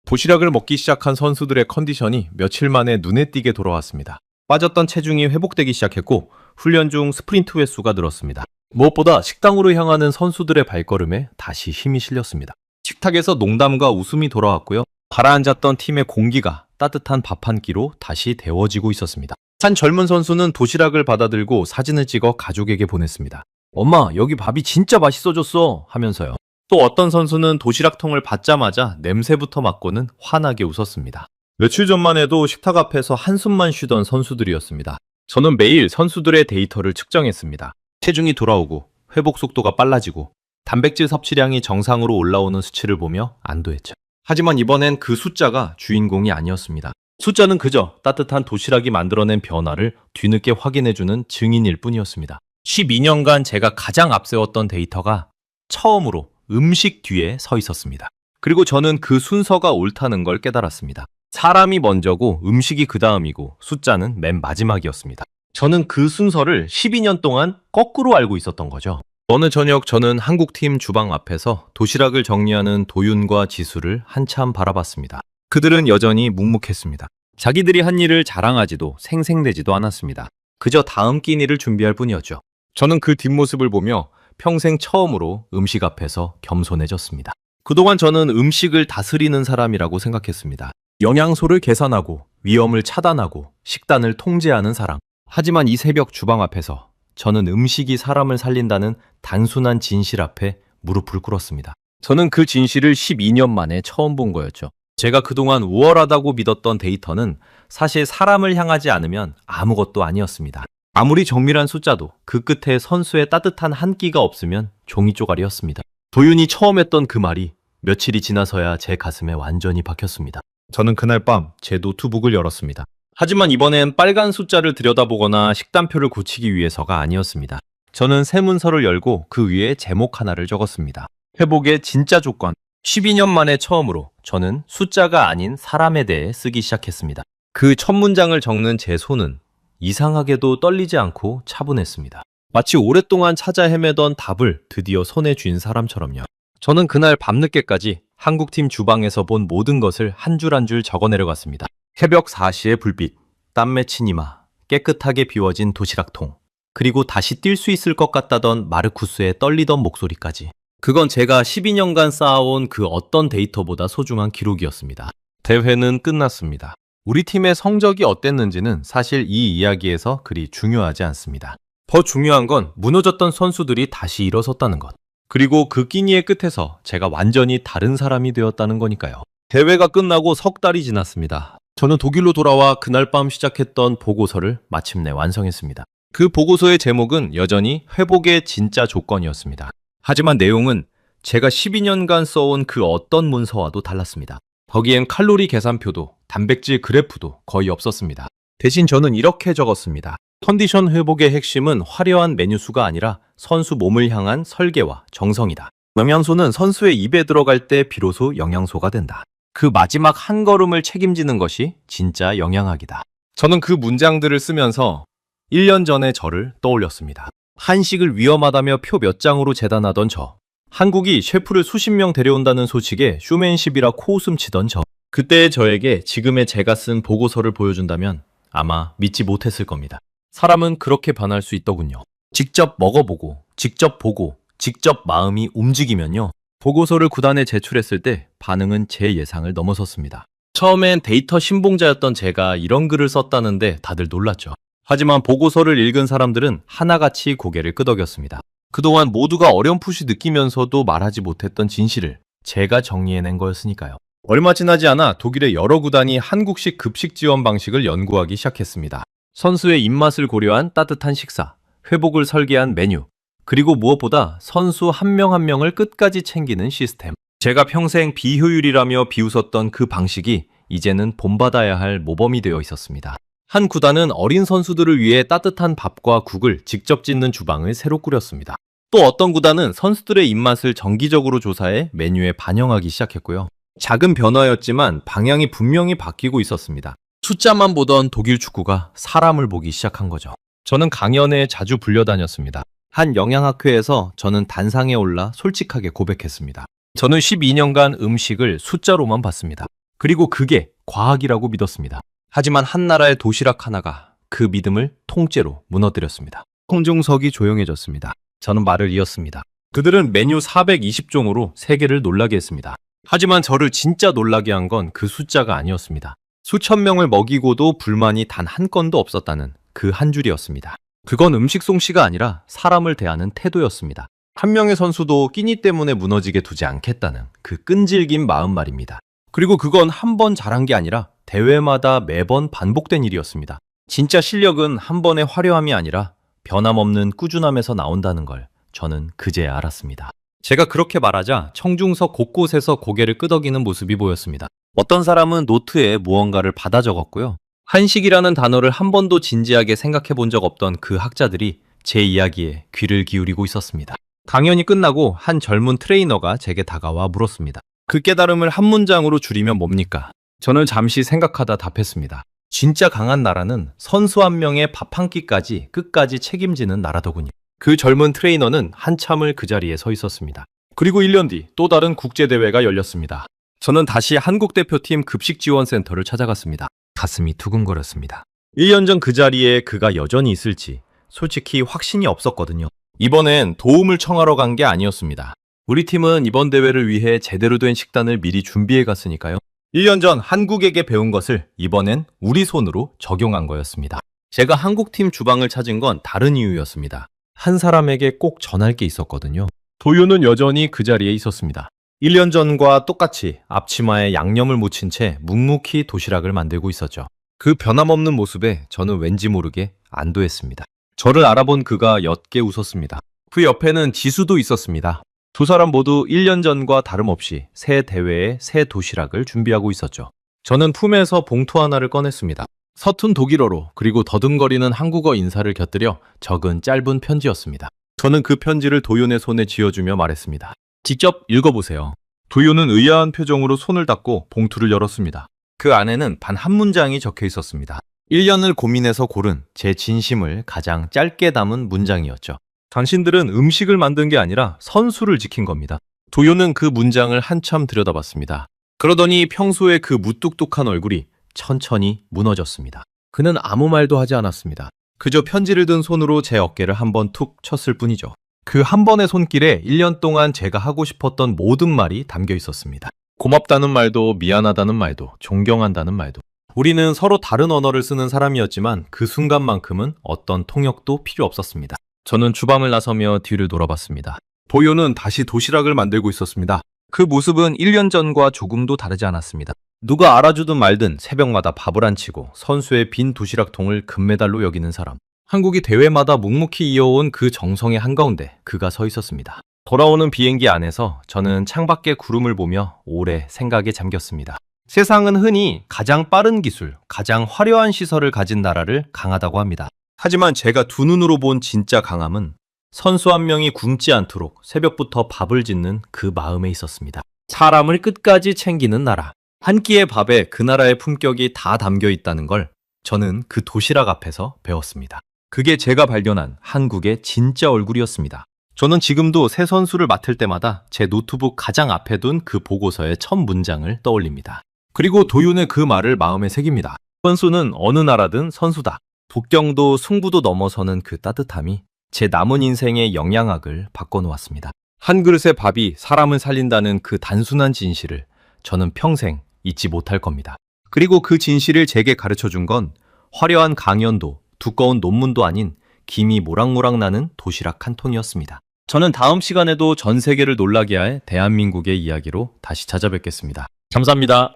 도시락을 먹기 시작한 선수들의 컨디션이 며칠 만에 눈에 띄게 돌아왔습니다. 빠졌던 체중이 회복되기 시작했고 훈련 중 스프린트 횟수가 늘었습니다. 무엇보다 식당으로 향하는 선수들의 발걸음에 다시 힘이 실렸습니다. 식탁에서 농담과 웃음이 돌아왔고요. 가라앉았던 팀의 공기가 따뜻한 밥 한 끼로 다시 데워지고 있었습니다. 한 젊은 선수는 도시락을 받아들고 사진을 찍어 가족에게 보냈습니다. 엄마, 여기 밥이 진짜 맛있어졌어 하면서요. 또 어떤 선수는 도시락통을 받자마자 냄새부터 맡고는 환하게 웃었습니다. 며칠 전만 해도 식탁 앞에서 한숨만 쉬던 선수들이었습니다. 저는 매일 선수들의 데이터를 측정했습니다. 체중이 돌아오고 회복 속도가 빨라지고 단백질 섭취량이 정상으로 올라오는 수치를 보며 안도했죠. 하지만 이번엔 그 숫자가 주인공이 아니었습니다. 숫자는 그저 따뜻한 도시락이 만들어낸 변화를 뒤늦게 확인해주는 증인일 뿐이었습니다. 12년간 제가 가장 앞세웠던 데이터가 처음으로 음식 뒤에 서 있었습니다. 그리고 저는 그 순서가 옳다는 걸 깨달았습니다. 사람이 먼저고 음식이 그 다음이고 숫자는 맨 마지막이었습니다. 저는 그 순서를 12년 동안 거꾸로 알고 있었던 거죠. 어느 저녁 저는 한국팀 주방 앞에서 도시락을 정리하는 도윤과 지수를 한참 바라봤습니다. 그들은 여전히 묵묵했습니다. 자기들이 한 일을 자랑하지도 생색내지도 않았습니다. 그저 다음 끼니를 준비할 뿐이었죠. 저는 그 뒷모습을 보며 평생 처음으로 음식 앞에서 겸손해졌습니다. 그동안 저는 음식을 다스리는 사람이라고 생각했습니다. 영양소를 계산하고 위험을 차단하고 식단을 통제하는 사람. 하지만 이 새벽 주방 앞에서 저는 음식이 사람을 살린다는 단순한 진실 앞에 무릎을 꿇었습니다. 저는 그 진실을 12년 만에 처음 본 거였죠. 제가 그동안 우월하다고 믿었던 데이터는 사실 사람을 향하지 않으면 아무것도 아니었습니다. 아무리 정밀한 숫자도 그 끝에 선수의 따뜻한 한 끼가 없으면 종이 쪼가리였습니다. 도윤이 처음 했던 그 말이 며칠이 지나서야 제 가슴에 완전히 박혔습니다. 저는 그날 밤 제 노트북을 열었습니다. 하지만 이번엔 빨간 숫자를 들여다보거나 식단표를 고치기 위해서가 아니었습니다. 저는 새 문서를 열고 그 위에 제목 하나를 적었습니다. 회복의 진짜 조건. 12년 만에 처음으로 저는 숫자가 아닌 사람에 대해 쓰기 시작했습니다. 그 첫 문장을 적는 제 손은 이상하게도 떨리지 않고 차분했습니다. 마치 오랫동안 찾아 헤매던 답을 드디어 손에 쥔 사람처럼요. 저는 그날 밤늦게까지 한국팀 주방에서 본 모든 것을 한 줄 한 줄 적어 내려갔습니다. 새벽 4시의 불빛, 땀 맺힌 이마, 깨끗하게 비워진 도시락통, 그리고 다시 뛸 수 있을 것 같다던 마르쿠스의 떨리던 목소리까지. 그건 제가 12년간 쌓아온 그 어떤 데이터보다 소중한 기록이었습니다. 대회는 끝났습니다. 우리 팀의 성적이 어땠는지는 사실 이 이야기에서 그리 중요하지 않습니다. 더 중요한 건 무너졌던 선수들이 다시 일어섰다는 것. 그리고 그 끼니의 끝에서 제가 완전히 다른 사람이 되었다는 거니까요. 대회가 끝나고 석 달이 지났습니다. 저는 독일로 돌아와 그날 밤 시작했던 보고서를 마침내 완성했습니다. 그 보고서의 제목은 여전히 회복의 진짜 조건이었습니다. 하지만 내용은 제가 12년간 써온 그 어떤 문서와도 달랐습니다. 거기엔 칼로리 계산표도 단백질 그래프도 거의 없었습니다. 대신 저는 이렇게 적었습니다. 컨디션 회복의 핵심은 화려한 메뉴 수가 아니라 선수 몸을 향한 설계와 정성이다. 영양소는 선수의 입에 들어갈 때 비로소 영양소가 된다. 그 마지막 한 걸음을 책임지는 것이 진짜 영양학이다. 저는 그 문장들을 쓰면서 1년 전의 저를 떠올렸습니다. 한식을 위험하다며 표 몇 장으로 재단하던 저. 한국이 셰프를 수십 명 데려온다는 소식에 쇼맨십이라 코웃음 치던 저. 그때의 저에게 지금의 제가 쓴 보고서를 보여준다면 아마 믿지 못했을 겁니다. 사람은 그렇게 변할 수 있더군요. 직접 먹어보고, 직접 보고, 직접 마음이 움직이면요. 보고서를 구단에 제출했을 때 반응은 제 예상을 넘어섰습니다. 처음엔 데이터 신봉자였던 제가 이런 글을 썼다는데 다들 놀랐죠. 하지만 보고서를 읽은 사람들은 하나같이 고개를 끄덕였습니다. 그동안 모두가 어렴풋이 느끼면서도 말하지 못했던 진실을 제가 정리해낸 거였으니까요. 얼마 지나지 않아 독일의 여러 구단이 한국식 급식 지원 방식을 연구하기 시작했습니다. 선수의 입맛을 고려한 따뜻한 식사, 회복을 설계한 메뉴, 그리고 무엇보다 선수 한 명 한 명을 끝까지 챙기는 시스템. 제가 평생 비효율이라며 비웃었던 그 방식이 이제는 본받아야 할 모범이 되어 있었습니다. 한 구단은 어린 선수들을 위해 따뜻한 밥과 국을 직접 짓는 주방을 새로 꾸렸습니다. 또 어떤 구단은 선수들의 입맛을 정기적으로 조사해 메뉴에 반영하기 시작했고요. 작은 변화였지만 방향이 분명히 바뀌고 있었습니다. 숫자만 보던 독일 축구가 사람을 보기 시작한 거죠. 저는 강연에 자주 불려다녔습니다. 한 영양학회에서 저는 단상에 올라 솔직하게 고백했습니다. 저는 12년간 음식을 숫자로만 봤습니다. 그리고 그게 과학이라고 믿었습니다. 하지만 한 나라의 도시락 하나가 그 믿음을 통째로 무너뜨렸습니다. 홍중석이 조용해졌습니다. 저는 말을 이었습니다. 그들은 메뉴 420종으로 세계를 놀라게 했습니다. 하지만 저를 진짜 놀라게 한 건 그 숫자가 아니었습니다. 수천 명을 먹이고도 불만이 단 한 건도 없었다는 그 한 줄이었습니다. 그건 음식 솜씨가 아니라 사람을 대하는 태도였습니다. 한 명의 선수도 끼니 때문에 무너지게 두지 않겠다는 그 끈질긴 마음 말입니다. 그리고 그건 한 번 잘한 게 아니라 대회마다 매번 반복된 일이었습니다. 진짜 실력은 한 번의 화려함이 아니라 변함없는 꾸준함에서 나온다는 걸 저는 그제야 알았습니다. 제가 그렇게 말하자 청중석 곳곳에서 고개를 끄덕이는 모습이 보였습니다. 어떤 사람은 노트에 무언가를 받아 적었고요. 한식이라는 단어를 한 번도 진지하게 생각해 본 적 없던 그 학자들이 제 이야기에 귀를 기울이고 있었습니다. 강연이 끝나고 한 젊은 트레이너가 제게 다가와 물었습니다. 그 깨달음을 한 문장으로 줄이면 뭡니까? 저는 잠시 생각하다 답했습니다. 진짜 강한 나라는 선수 한 명의 밥 한 끼까지 끝까지 책임지는 나라더군요. 그 젊은 트레이너는 한참을 그 자리에 서 있었습니다. 그리고 1년 뒤 또 다른 국제대회가 열렸습니다. 저는 다시 한국 대표팀 급식지원센터를 찾아갔습니다. 가슴이 두근거렸습니다. 1년 전 그 자리에 그가 여전히 있을지 솔직히 확신이 없었거든요. 이번엔 도움을 청하러 간 게 아니었습니다. 우리 팀은 이번 대회를 위해 제대로 된 식단을 미리 준비해 갔으니까요. 1년 전 한국에게 배운 것을 이번엔 우리 손으로 적용한 거였습니다. 제가 한국팀 주방을 찾은 건 다른 이유였습니다. 한 사람에게 꼭 전할 게 있었거든요. 도윤은 여전히 그 자리에 있었습니다. 1년 전과 똑같이 앞치마에 양념을 묻힌 채 묵묵히 도시락을 만들고 있었죠. 그 변함없는 모습에 저는 왠지 모르게 안도했습니다. 저를 알아본 그가 옅게 웃었습니다. 그 옆에는 지수도 있었습니다. 두 사람 모두 1년 전과 다름없이 새 대회에 새 도시락을 준비하고 있었죠. 저는 품에서 봉투 하나를 꺼냈습니다. 서툰 독일어로 그리고 더듬거리는 한국어 인사를 곁들여 적은 짧은 편지였습니다. 저는 그 편지를 도윤의 손에 쥐어주며 말했습니다. 직접 읽어보세요. 도윤은 의아한 표정으로 손을 닦고 봉투를 열었습니다. 그 안에는 단 한 문장이 적혀 있었습니다. 1년을 고민해서 고른 제 진심을 가장 짧게 담은 문장이었죠. 당신들은 음식을 만든 게 아니라 선수를 지킨 겁니다. 도윤은 그 문장을 한참 들여다봤습니다. 그러더니 평소에 그 무뚝뚝한 얼굴이 천천히 무너졌습니다. 그는 아무 말도 하지 않았습니다. 그저 편지를 든 손으로 제 어깨를 한번 툭 쳤을 뿐이죠. 그 한 번의 손길에 1년 동안 제가 하고 싶었던 모든 말이 담겨 있었습니다. 고맙다는 말도 미안하다는 말도 존경한다는 말도. 우리는 서로 다른 언어를 쓰는 사람이었지만 그 순간만큼은 어떤 통역도 필요 없었습니다. 저는 주방을 나서며 뒤를 돌아봤습니다. 도요는 다시 도시락을 만들고 있었습니다. 그 모습은 1년 전과 조금도 다르지 않았습니다. 누가 알아주든 말든 새벽마다 밥을 안 치고 선수의 빈 도시락통을 금메달로 여기는 사람. 한국이 대회마다 묵묵히 이어온 그 정성의 한가운데 그가 서 있었습니다. 돌아오는 비행기 안에서 저는 창밖의 구름을 보며 오래 생각에 잠겼습니다. 세상은 흔히 가장 빠른 기술, 가장 화려한 시설을 가진 나라를 강하다고 합니다. 하지만 제가 두 눈으로 본 진짜 강함은 선수 한 명이 굶지 않도록 새벽부터 밥을 짓는 그 마음에 있었습니다. 사람을 끝까지 챙기는 나라. 한 끼의 밥에 그 나라의 품격이 다 담겨 있다는 걸 저는 그 도시락 앞에서 배웠습니다. 그게 제가 발견한 한국의 진짜 얼굴이었습니다. 저는 지금도 새 선수를 맡을 때마다 제 노트북 가장 앞에 둔 그 보고서의 첫 문장을 떠올립니다. 그리고 도윤의 그 말을 마음에 새깁니다. 선수는 어느 나라든 선수다. 북경도 승부도 넘어서는 그 따뜻함이 제 남은 인생의 영양학을 바꿔놓았습니다. 한 그릇의 밥이 사람을 살린다는 그 단순한 진실을 저는 평생 잊지 못할 겁니다. 그리고 그 진실을 제게 가르쳐준 건 화려한 강연도 두꺼운 논문도 아닌 김이 모락모락 나는 도시락 한 통이었습니다. 저는 다음 시간에도 전 세계를 놀라게 할 대한민국의 이야기로 다시 찾아뵙겠습니다. 감사합니다.